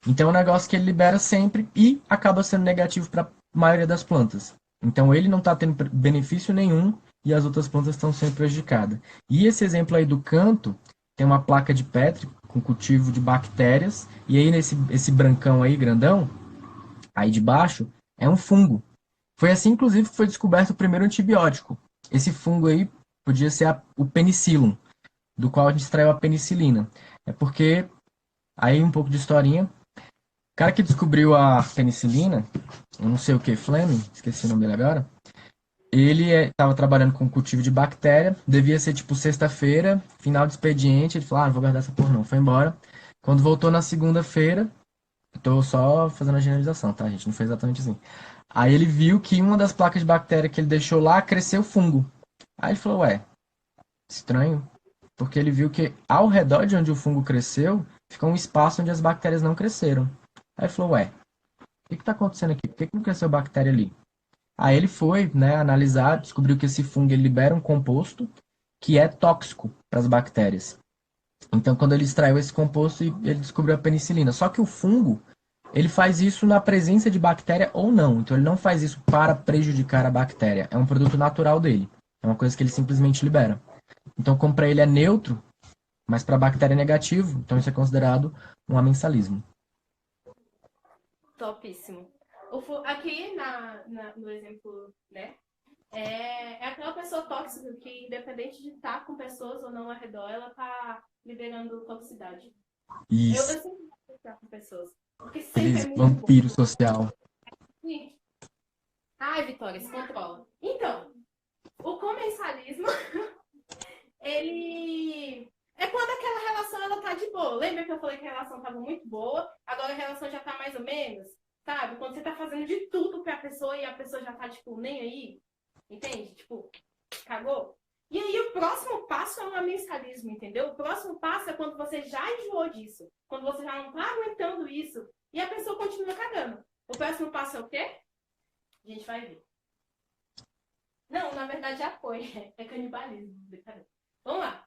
Então, é um negócio que ele libera sempre e acaba sendo negativo para a maioria das plantas. Então, ele não está tendo benefício nenhum e as outras plantas estão sendo prejudicadas. E esse exemplo aí do canto, tem uma placa de Petri com cultivo de bactérias. E aí, esse brancão aí, grandão, aí de baixo, é um fungo. Foi assim, inclusive, que foi descoberto o primeiro antibiótico. Esse fungo aí podia ser o penicillium, do qual a gente extraiu a penicilina. É porque, aí um pouco de historinha, o cara que descobriu a penicilina, eu não sei o que, Fleming, esqueci o nome dele agora, ele estava trabalhando com cultivo de bactéria, devia ser tipo sexta-feira, final de expediente, ele falou, não vou guardar essa porra não, foi embora. Quando voltou na segunda-feira, eu tô só fazendo a generalização, tá, gente? Não foi exatamente assim. Aí ele viu que uma das placas de bactéria que ele deixou lá cresceu fungo. Aí ele falou, estranho. Porque ele viu que ao redor de onde o fungo cresceu, ficou um espaço onde as bactérias não cresceram. Aí ele falou, o que está acontecendo aqui? Por que não cresceu bactéria ali? Aí ele foi, analisar, descobriu que esse fungo ele libera um composto que é tóxico para as bactérias. Então, quando ele extraiu esse composto, ele descobriu a penicilina. Só que o fungo, ele faz isso na presença de bactéria ou não. Então, ele não faz isso para prejudicar a bactéria. É um produto natural dele. É uma coisa que ele simplesmente libera. Então, como para ele é neutro, mas para a bactéria é negativo, então isso é considerado um amensalismo. Topíssimo. Aqui no exemplo, né? É aquela pessoa tóxica que, independente de estar com pessoas ou não ao redor, ela tá liberando toxicidade. Eu Isso. sempre vou estar com pessoas. Porque sempre é Aquele muito vampiro social. bom. Ai, Vitória, se controla. Então, o comensalismo, ele é quando aquela relação ela tá de boa. Lembra que eu falei que a relação tava muito boa, agora a relação já tá mais ou menos? Sabe? Quando você tá fazendo de tudo pra pessoa e a pessoa já tá, tipo, nem aí. Entende? Tipo, cagou? E aí o próximo passo é um amensalismo, entendeu? O próximo passo é quando você já enjoou disso. Quando você já não tá aguentando isso e a pessoa continua cagando. O próximo passo é o quê? A gente vai ver. Não, na verdade já foi. É canibalismo. Vamos lá.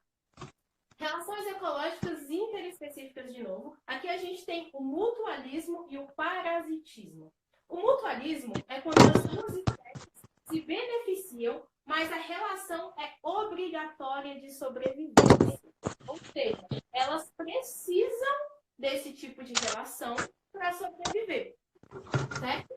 Relações ecológicas interespecíficas de novo. Aqui a gente tem o mutualismo e o parasitismo. O mutualismo é quando as duas espécies se beneficiam, mas a relação é obrigatória de sobrevivência. Ou seja, elas precisam desse tipo de relação para sobreviver. Certo?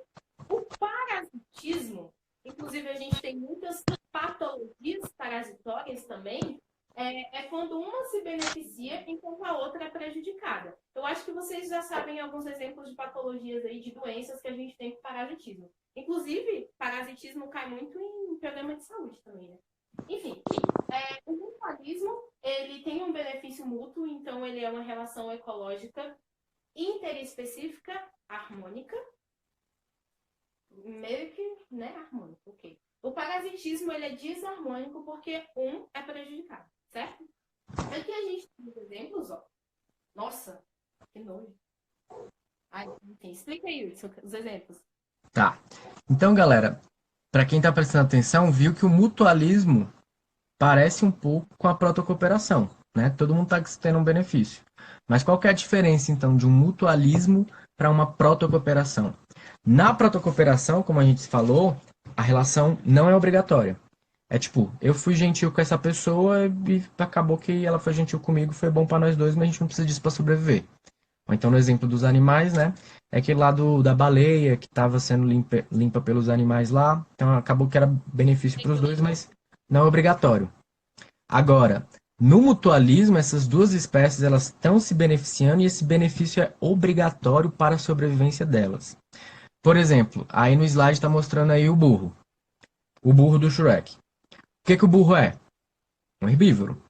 O parasitismo, inclusive a gente tem muitas patologias parasitórias também, é quando uma se beneficia enquanto a outra é prejudicada. Eu acho que vocês já sabem alguns exemplos de patologias aí, de doenças que a gente tem com parasitismo. Inclusive, parasitismo cai muito em problema de saúde também, né? Enfim, o mutualismo, ele tem um benefício mútuo, então ele é uma relação ecológica interespecífica, harmônica, meio que, né, harmônico, ok. O parasitismo, ele é desarmônico porque um é prejudicado, certo? Aqui a gente tem os exemplos, ó. Nossa, que nojo. Ai, enfim, explica aí os exemplos. Tá. Então, galera, para quem está prestando atenção, viu que o mutualismo parece um pouco com a protocooperação, né? Todo mundo está tendo um benefício. Mas qual que é a diferença, então, de um mutualismo para uma protocooperação? Na protocooperação, como a gente falou, a relação não é obrigatória. É tipo, eu fui gentil com essa pessoa e acabou que ela foi gentil comigo, foi bom para nós dois, mas a gente não precisa disso para sobreviver. Ou então, no exemplo dos animais, né? É aquele lá da baleia que estava sendo limpa pelos animais lá. Então, acabou que era benefício para os dois, mas não é obrigatório. Agora, no mutualismo, essas duas espécies elas estão se beneficiando e esse benefício é obrigatório para a sobrevivência delas. Por exemplo, aí no slide está mostrando aí o burro do Shrek. O que o burro é? Um herbívoro.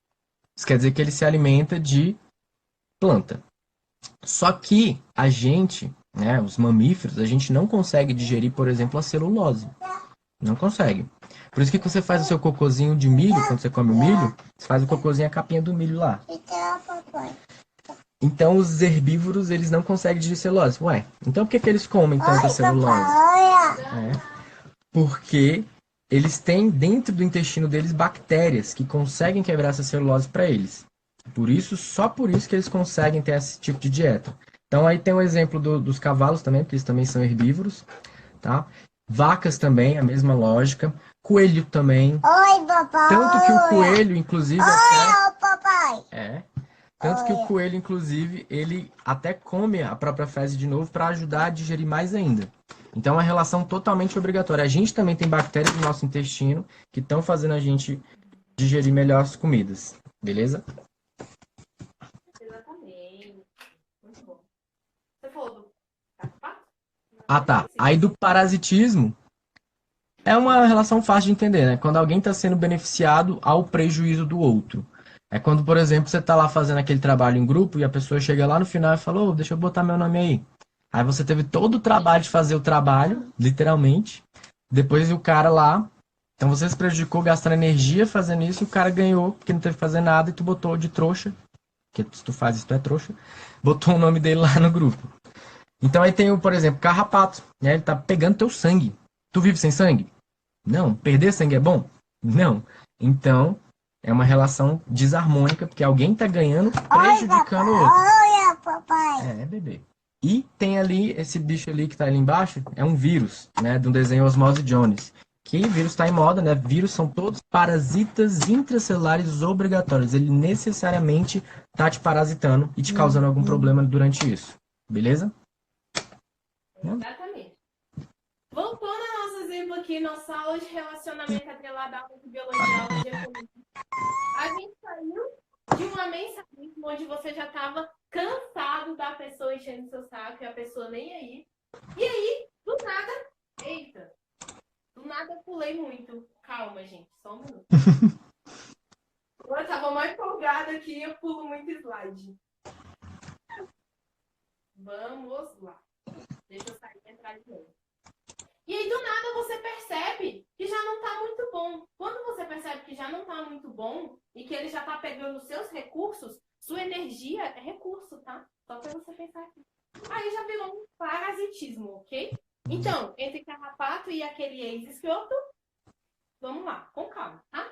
Isso quer dizer que ele se alimenta de planta. Só que a gente, né, os mamíferos, a gente não consegue digerir, por exemplo, a celulose. Não consegue. Por isso que você faz o seu cocôzinho de milho, quando você come o milho, você faz o cocôzinho, a capinha do milho lá. Então os herbívoros, eles não conseguem digerir celulose. Ué, então por que eles comem tanta celulose? Porque eles têm dentro do intestino deles bactérias que conseguem quebrar essa celulose para eles. Só por isso que eles conseguem ter esse tipo de dieta. Então aí tem o exemplo dos cavalos também, porque eles também são herbívoros, tá? Vacas também, a mesma lógica. Coelho também. Oi, papai. Tanto que o coelho, inclusive, Oi, papai. tanto que o coelho, inclusive, ele até come a própria fezes de novo para ajudar a digerir mais ainda. Então é uma relação totalmente obrigatória. A gente também tem bactérias no nosso intestino que estão fazendo a gente digerir melhor as comidas. Beleza? Exatamente. Muito bom. Você falou do carrapato? Ah, tá. Aí do parasitismo é uma relação fácil de entender, né? Quando alguém está sendo beneficiado ao prejuízo do outro. É quando, por exemplo, você está lá fazendo aquele trabalho em grupo e a pessoa chega lá no final e fala, ô, deixa eu botar meu nome aí. Aí você teve todo o trabalho de fazer o trabalho, literalmente. Depois o cara lá. Então você se prejudicou gastando energia fazendo isso e o cara ganhou, porque não teve que fazer nada e tu botou de trouxa. Porque se tu faz isso, tu é trouxa. Botou o nome dele lá no grupo. Então aí tem, por exemplo, carrapato. Né? Ele tá pegando teu sangue. Tu vive sem sangue? Não. Perder sangue é bom? Não. Então, é uma relação desarmônica, porque alguém tá ganhando, prejudicando o outro. Oi, papai. Bebê. E tem ali, esse bicho ali que tá ali embaixo, é um vírus, né? Do desenho Osmose Jones. que vírus está em moda, né? Vírus são todos parasitas intracelulares obrigatórios. Ele necessariamente tá te parasitando e te causando algum problema durante isso. Beleza? Exatamente. Voltando ao nosso exemplo aqui, nossa aula de relacionamento atrelada à aula de biologia, aula de economia. A gente saiu de uma mensagem onde você já estava cansado da pessoa enchendo seu saco e a pessoa nem aí. E aí, do nada, eita, do nada eu pulei muito. Calma, gente, só um minuto. Eu tava mais empolgada aqui, eu pulo muito slide. Vamos lá. Deixa eu sair e entrar de novo. E aí, do nada, você percebe que já não tá muito bom. Quando você percebe que já não tá muito bom e que ele já tá pegando os seus recursos, sua energia é recurso, tá? Só pra você pensar aqui. Aí já virou um parasitismo, ok? Então, entre carrapato e aquele ex-escroto, vamos lá, com calma, tá?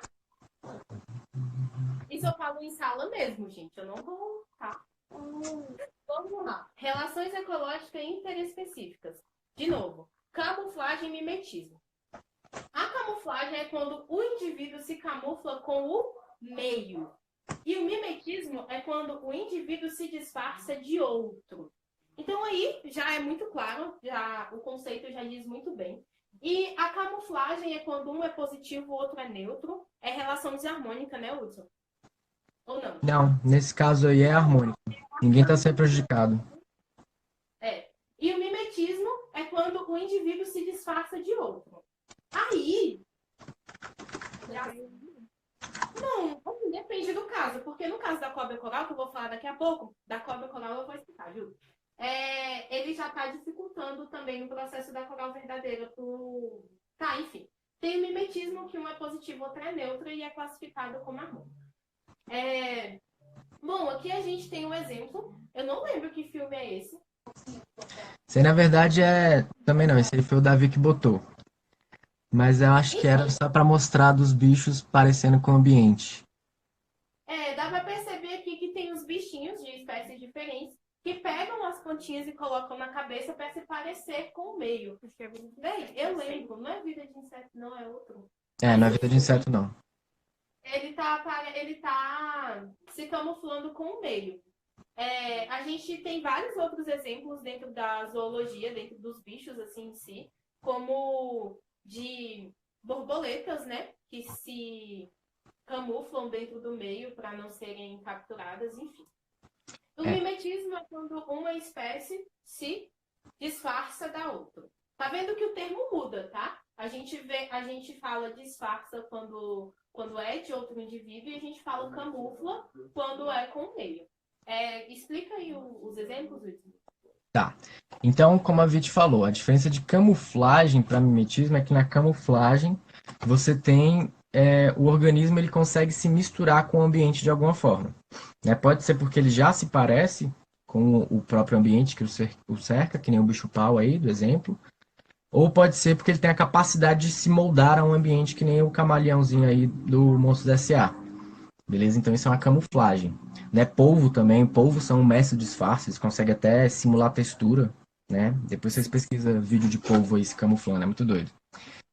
Isso eu falo em sala mesmo, gente. Eu não vou, tá? Vamos lá. Relações ecológicas interespecíficas. De novo, camuflagem e mimetismo. A camuflagem é quando o indivíduo se camufla com o meio. E o mimetismo é quando o indivíduo se disfarça de outro. Então aí já é muito claro, já o conceito já diz muito bem. E a camuflagem é quando um é positivo, o outro é neutro. É relação desarmônica, né, Hudson? Ou não? Não, nesse caso aí é harmônico. Ninguém está sendo prejudicado. É. E o mimetismo é quando o indivíduo se disfarça de outro. Aí... Não, assim, depende do caso. Porque no caso da cobra coral, que eu vou falar daqui a pouco, da cobra coral eu vou explicar, viu? Ele já está dificultando também o processo da coral verdadeira pro... Tá, enfim. Tem o mimetismo, que um é positivo, outro é neutro e é classificado como harmônico. Bom, aqui a gente tem um exemplo. Eu não lembro que filme é esse. Esse aí, na verdade, também não, esse aí foi o Davi que botou. Mas eu acho que era só para mostrar dos bichos parecendo com o ambiente. Dá pra perceber aqui que tem os bichinhos de espécies diferentes que pegam as pontinhas e colocam na cabeça para se parecer com o meio. Bem, eu lembro, não é vida de inseto, não, é outro. Não é vida de inseto, não. Ele tá se camuflando com o meio. A gente tem vários outros exemplos dentro da zoologia, dentro dos bichos assim em si, como de borboletas, né, que se camuflam dentro do meio para não serem capturadas, enfim. O mimetismo é quando uma espécie se disfarça da outra. Tá vendo que o termo muda, tá? A gente fala disfarça quando é de outro indivíduo e a gente fala camufla quando é com o meio. Explica aí os exemplos, Wilson. Tá. Então, como a Vit falou, a diferença de camuflagem para mimetismo é que na camuflagem você tem o organismo, ele consegue se misturar com o ambiente de alguma forma. Né? Pode ser porque ele já se parece com o próprio ambiente que o cerca, que nem o bicho-pau aí, do exemplo. Ou pode ser porque ele tem a capacidade de se moldar a um ambiente que nem o camaleãozinho aí do Monstros S.A. Beleza? Então isso é uma camuflagem. Né? Polvo também. Polvo são um mestre de disfarce. Eles conseguem até simular textura. Né? Depois vocês pesquisam vídeo de polvo aí se camuflando. É muito doido.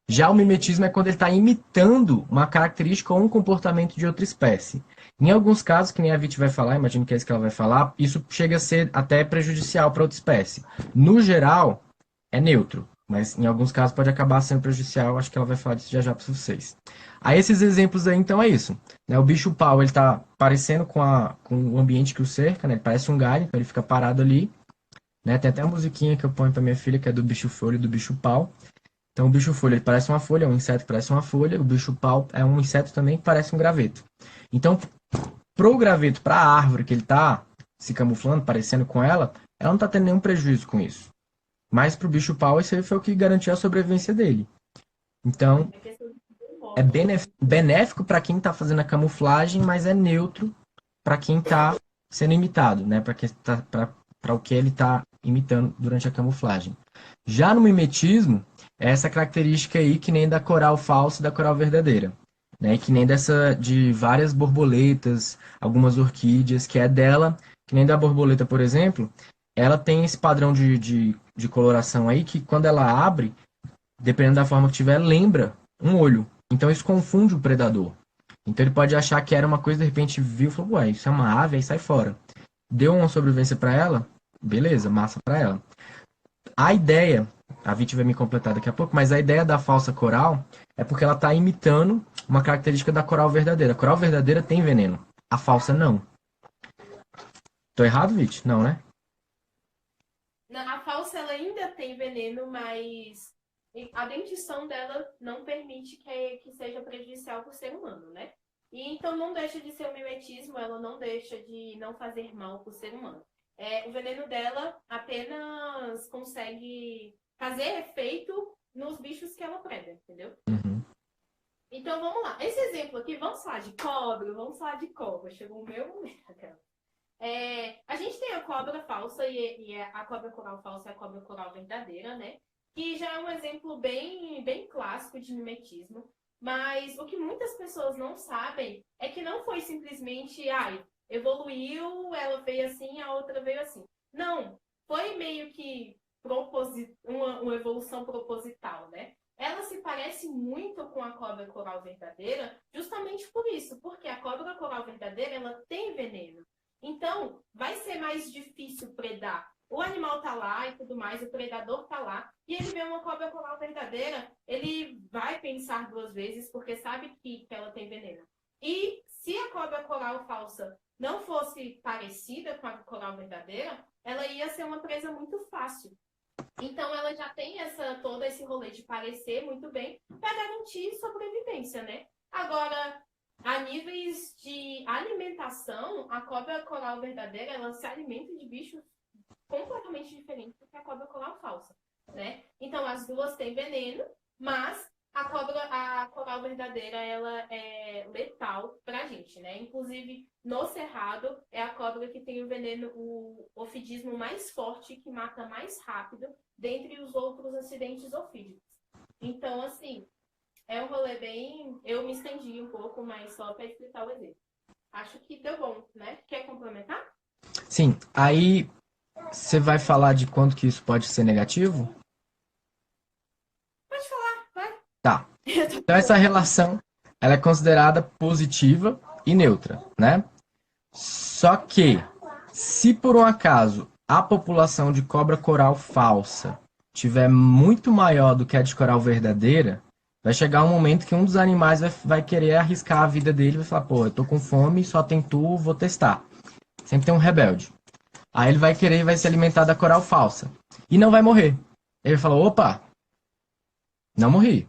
Já o mimetismo é quando ele está imitando uma característica ou um comportamento de outra espécie. Em alguns casos, que nem a Vit vai falar, imagino que é isso que ela vai falar, isso chega a ser até prejudicial para outra espécie. No geral, é neutro. Mas em alguns casos pode acabar sendo prejudicial, acho que ela vai falar disso já para vocês. Aí esses exemplos aí, então, é isso. Né? O bicho-pau, ele está parecendo com o ambiente que o cerca, né? Ele parece um galho, então ele fica parado ali. Né? Tem até uma musiquinha que eu ponho para minha filha, que é do bicho-folha e do bicho-pau. Então o bicho-folha, ele parece uma folha, é um inseto que parece uma folha. O bicho-pau é um inseto também que parece um graveto. Então, pro graveto, para a árvore que ele está se camuflando, parecendo com ela não está tendo nenhum prejuízo com isso. Mas pro bicho-pau, esse aí foi o que garantiu a sobrevivência dele. Então, é benéfico para quem está fazendo a camuflagem, mas é neutro para quem está sendo imitado, né? Para o que ele está imitando durante a camuflagem. Já no mimetismo, é essa característica aí que nem da coral falsa e da coral verdadeira. Né? Que nem dessa de várias borboletas, algumas orquídeas, que é dela, que nem da borboleta, por exemplo, ela tem esse padrão de coloração aí que quando ela abre, dependendo da forma que tiver, lembra um olho. Então isso confunde o predador. Então ele pode achar que era uma coisa, de repente viu e falou, ué, isso é uma ave, aí sai fora. Deu uma sobrevivência para ela, beleza, massa para ela. A ideia, a Viti vai me completar daqui a pouco, mas a ideia da falsa coral é porque ela está imitando uma característica da coral verdadeira. A coral verdadeira tem veneno, a falsa não. Tô errado, Viti? Não, né? A falsa ela ainda tem veneno, mas a dentição dela não permite que seja prejudicial para o ser humano, né? E então não deixa de ser um mimetismo, ela não deixa de não fazer mal para o ser humano. O veneno dela apenas consegue fazer efeito nos bichos que ela preda, entendeu? Uhum. Então vamos lá. Esse exemplo aqui, vamos falar de cobra. Chegou o meu momento. A gente tem a cobra falsa e a cobra coral falsa é a cobra coral verdadeira, né? Que já é um exemplo bem, bem clássico de mimetismo. Mas o que muitas pessoas não sabem é que não foi simplesmente, evoluiu, ela veio assim, a outra veio assim. Não, foi meio que uma evolução proposital, né? Ela se parece muito com a cobra coral verdadeira justamente por isso, porque a cobra coral verdadeira, ela tem veneno. Então, vai ser mais difícil predar. O animal tá lá e tudo mais, o predador tá lá, e ele vê uma cobra coral verdadeira, ele vai pensar duas vezes, porque sabe que ela tem veneno. E se a cobra coral falsa não fosse parecida com a coral verdadeira, ela ia ser uma presa muito fácil. Então, ela já tem todo esse rolê de parecer muito bem para garantir sobrevivência, né? Agora, a níveis de alimentação, a cobra coral verdadeira, ela se alimenta de bichos completamente diferentes do que a cobra coral falsa, né? Então, as duas têm veneno, mas a coral verdadeira, ela é letal pra gente, né? Inclusive, no cerrado, é a cobra que tem o veneno, o ofidismo mais forte, que mata mais rápido, dentre os outros acidentes ofídicos. Então, assim, é um rolê bem... Eu me estendi um pouco, mas só para explicar o exemplo. Acho que deu bom, né? Quer complementar? Sim, aí você vai falar de quanto que isso pode ser negativo? Pode falar, vai. Tá. Então essa relação, ela é considerada positiva e neutra, né? Só que, se por um acaso a população de cobra coral falsa tiver muito maior do que a de coral verdadeira, vai chegar um momento que um dos animais vai querer arriscar a vida dele e vai falar, pô, eu tô com fome, só tem tu, vou testar. Sempre tem um rebelde. Aí ele vai querer e vai se alimentar da coral falsa. E não vai morrer. Ele fala, opa, não morri.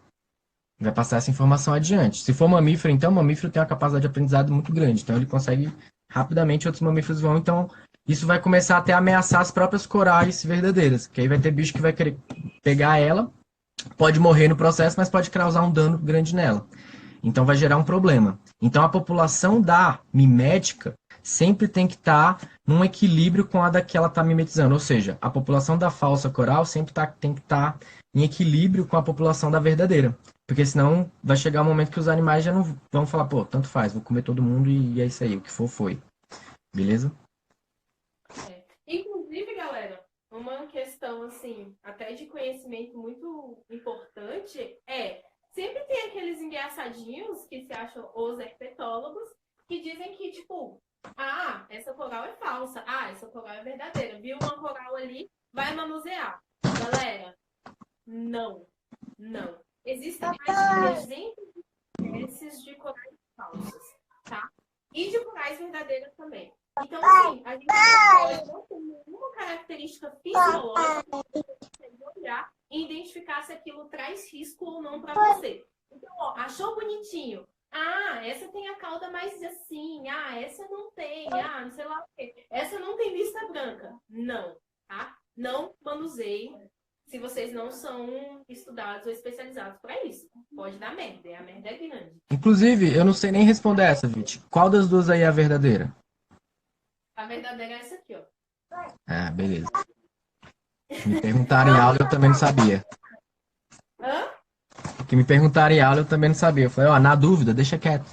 Vai passar essa informação adiante. Se for mamífero, então, o mamífero tem uma capacidade de aprendizado muito grande. Então ele consegue rapidamente, outros mamíferos vão. Então isso vai começar até a ameaçar as próprias corais verdadeiras. Que aí vai ter bicho que vai querer pegar ela, pode morrer no processo, mas pode causar um dano grande nela. Então vai gerar um problema. Então a população da mimética sempre tem que estar num equilíbrio com a da que ela está mimetizando. Ou seja, a população da falsa coral sempre tem que estar em equilíbrio com a população da verdadeira. Porque senão vai chegar um momento que os animais já não vão falar, pô, tanto faz, vou comer todo mundo e é isso aí, o que for foi. Beleza? Inclusive, galera, uma questão, assim, até de conhecimento muito importante sempre tem aqueles engraçadinhos que se acham os herpetólogos, que dizem que, tipo, essa coral é falsa, essa coral é verdadeira. Viu uma coral ali, vai manusear. Galera, não. Existem mais de 300 espécies de corais falsas, tá? E de corais verdadeiras também. Então, assim, a gente não tem nenhuma característica fisiológica que você consegue olhar e identificar se aquilo traz risco ou não para você. Então, achou bonitinho? Essa tem a cauda mais assim. Essa não tem. Não sei lá o quê. Essa não tem lista branca. Não, tá? Não manuseiem se vocês não são estudados ou especializados para isso. Pode dar merda. A merda é grande. Inclusive, eu não sei nem responder essa, Viti. Qual das duas aí é a verdadeira? A verdadeira é essa aqui, ó. Beleza. Me perguntaram em aula, eu também não sabia. Hã? Que me perguntaram em aula, eu também não sabia. Eu falei, na dúvida, deixa quieto.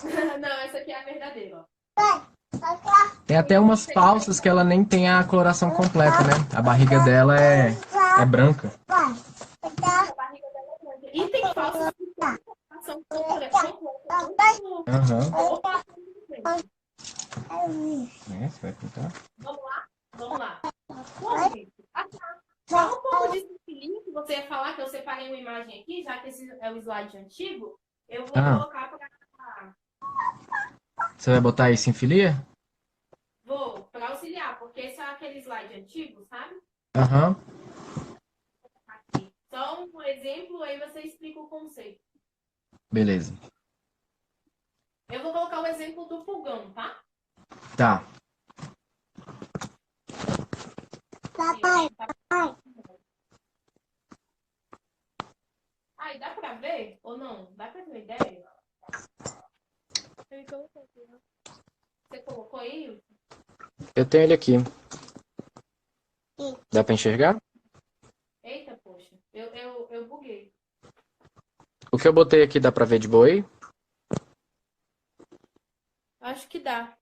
Não, essa aqui é a verdadeira, ó. Tem até umas falsas que ela nem tem a coloração completa, né? A barriga dela é branca. A barriga dela é branca. E tem falsa nossa situação Você vai pintar? Vamos lá. Bom, gente, fala um pouco de sinfilia que você ia falar, que eu separei uma imagem aqui, já que esse é o slide antigo, eu vou colocar para... Você vai botar aí sinfilia? Vou, para auxiliar, porque esse é aquele slide antigo, sabe? Aham. Aqui. Só um exemplo, aí você explica o conceito. Beleza. Eu vou colocar o exemplo do pulgão, tá? Tá. Papai. Aí, dá pra ver ou não? Dá pra ter uma ideia? Você colocou aí? Eu tenho ele aqui. Dá pra enxergar? Eita, poxa. Eu buguei. O que eu botei aqui dá pra ver de boa aí? Acho que dá.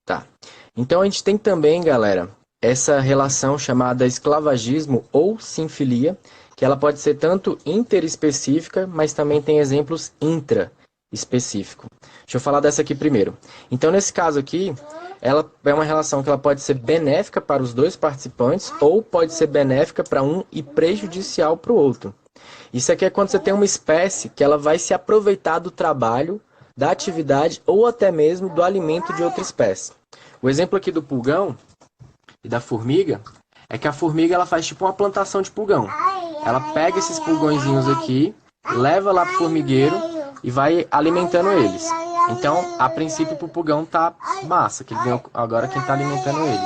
Tá. Então a gente tem também, galera, essa relação chamada esclavagismo ou sinfilia, que ela pode ser tanto interespecífica, mas também tem exemplos intraespecíficos. Deixa eu falar dessa aqui primeiro. Então, nesse caso aqui, ela é uma relação que ela pode ser benéfica para os dois participantes ou pode ser benéfica para um e prejudicial para o outro. Isso aqui é quando você tem uma espécie que ela vai se aproveitar do trabalho, da atividade ou até mesmo do alimento de outra espécie. O exemplo aqui do pulgão e da formiga é que a formiga ela faz tipo uma plantação de pulgão. Ela pega esses pulgõezinhos aqui, leva lá pro formigueiro e vai alimentando eles. Então, a princípio, pro pulgão tá massa, que ele vem agora quem tá alimentando ele.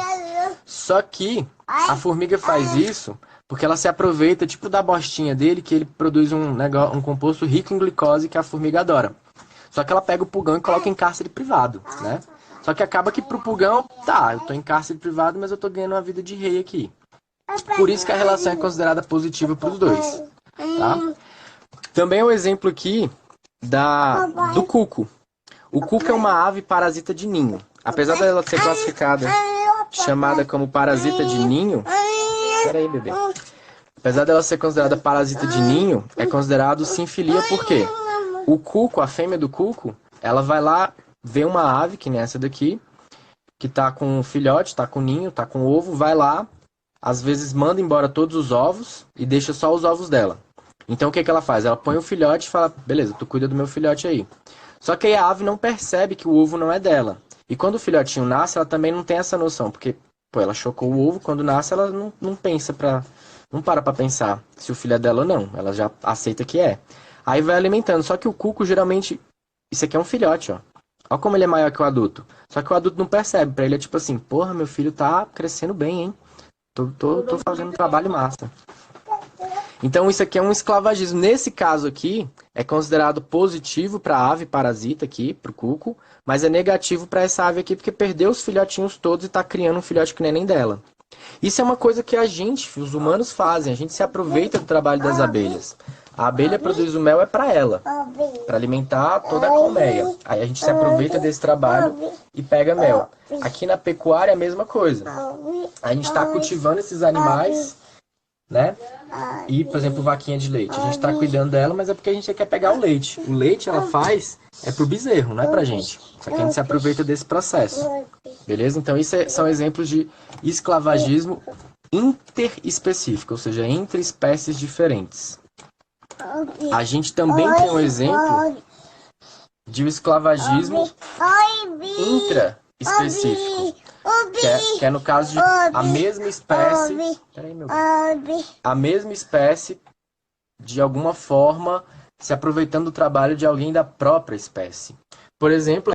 Só que a formiga faz isso porque ela se aproveita tipo da bostinha dele, que ele produz um composto rico em glicose que a formiga adora. Só que ela pega o pulgão e coloca em cárcere privado, né? Só que acaba que pro pulgão, tá, eu tô em cárcere privado, mas eu tô ganhando uma vida de rei aqui. Por isso que a relação é considerada positiva para os dois, tá? Também é um exemplo aqui do cuco. O cuco é uma ave parasita de ninho. Apesar dela ser classificada, chamada como parasita de ninho... Peraí, bebê. Apesar dela ser considerada parasita de ninho, é considerado sinfilia por quê? O cuco, a fêmea do cuco, ela vai lá ver uma ave, que nem essa daqui, que tá com um filhote, tá com ninho, tá com ovo, vai lá, às vezes manda embora todos os ovos e deixa só os ovos dela. Então o que ela faz? Ela põe o filhote e fala, beleza, tu cuida do meu filhote aí. Só que aí a ave não percebe que o ovo não é dela. E quando o filhotinho nasce, ela também não tem essa noção, porque ela chocou o ovo, quando nasce ela não pensa não para pra pensar se o filho é dela ou não, ela já aceita que é. Aí vai alimentando, só que o cuco geralmente, isso aqui é um filhote, ó. Olha como ele é maior que o adulto. Só que o adulto não percebe, pra ele é tipo assim, porra, meu filho tá crescendo bem, hein? Tô fazendo um trabalho massa. Então isso aqui é um esclavagismo. Nesse caso aqui, é considerado positivo para a ave parasita aqui, para o cuco, mas é negativo para essa ave aqui, porque perdeu os filhotinhos todos e está criando um filhote que nem dela. Isso é uma coisa que a gente, os humanos, fazem. A gente se aproveita do trabalho das abelhas. A abelha produz o mel para ela, para alimentar toda a colmeia. Aí a gente se aproveita desse trabalho e pega mel. Aqui na pecuária é a mesma coisa. A gente está cultivando esses animais, né? E, por exemplo, vaquinha de leite. A gente está cuidando dela, mas é porque a gente quer pegar o leite. O leite ela faz é pro bezerro, não é pra gente. Só que a gente se aproveita desse processo. Beleza? Então, isso são exemplos de esclavagismo interespecífico, ou seja, entre espécies diferentes. A gente também tem um exemplo de esclavagismo intraespecífico, que é no caso de a mesma espécie, a mesma espécie de alguma forma se aproveitando do trabalho de alguém da própria espécie. Por exemplo,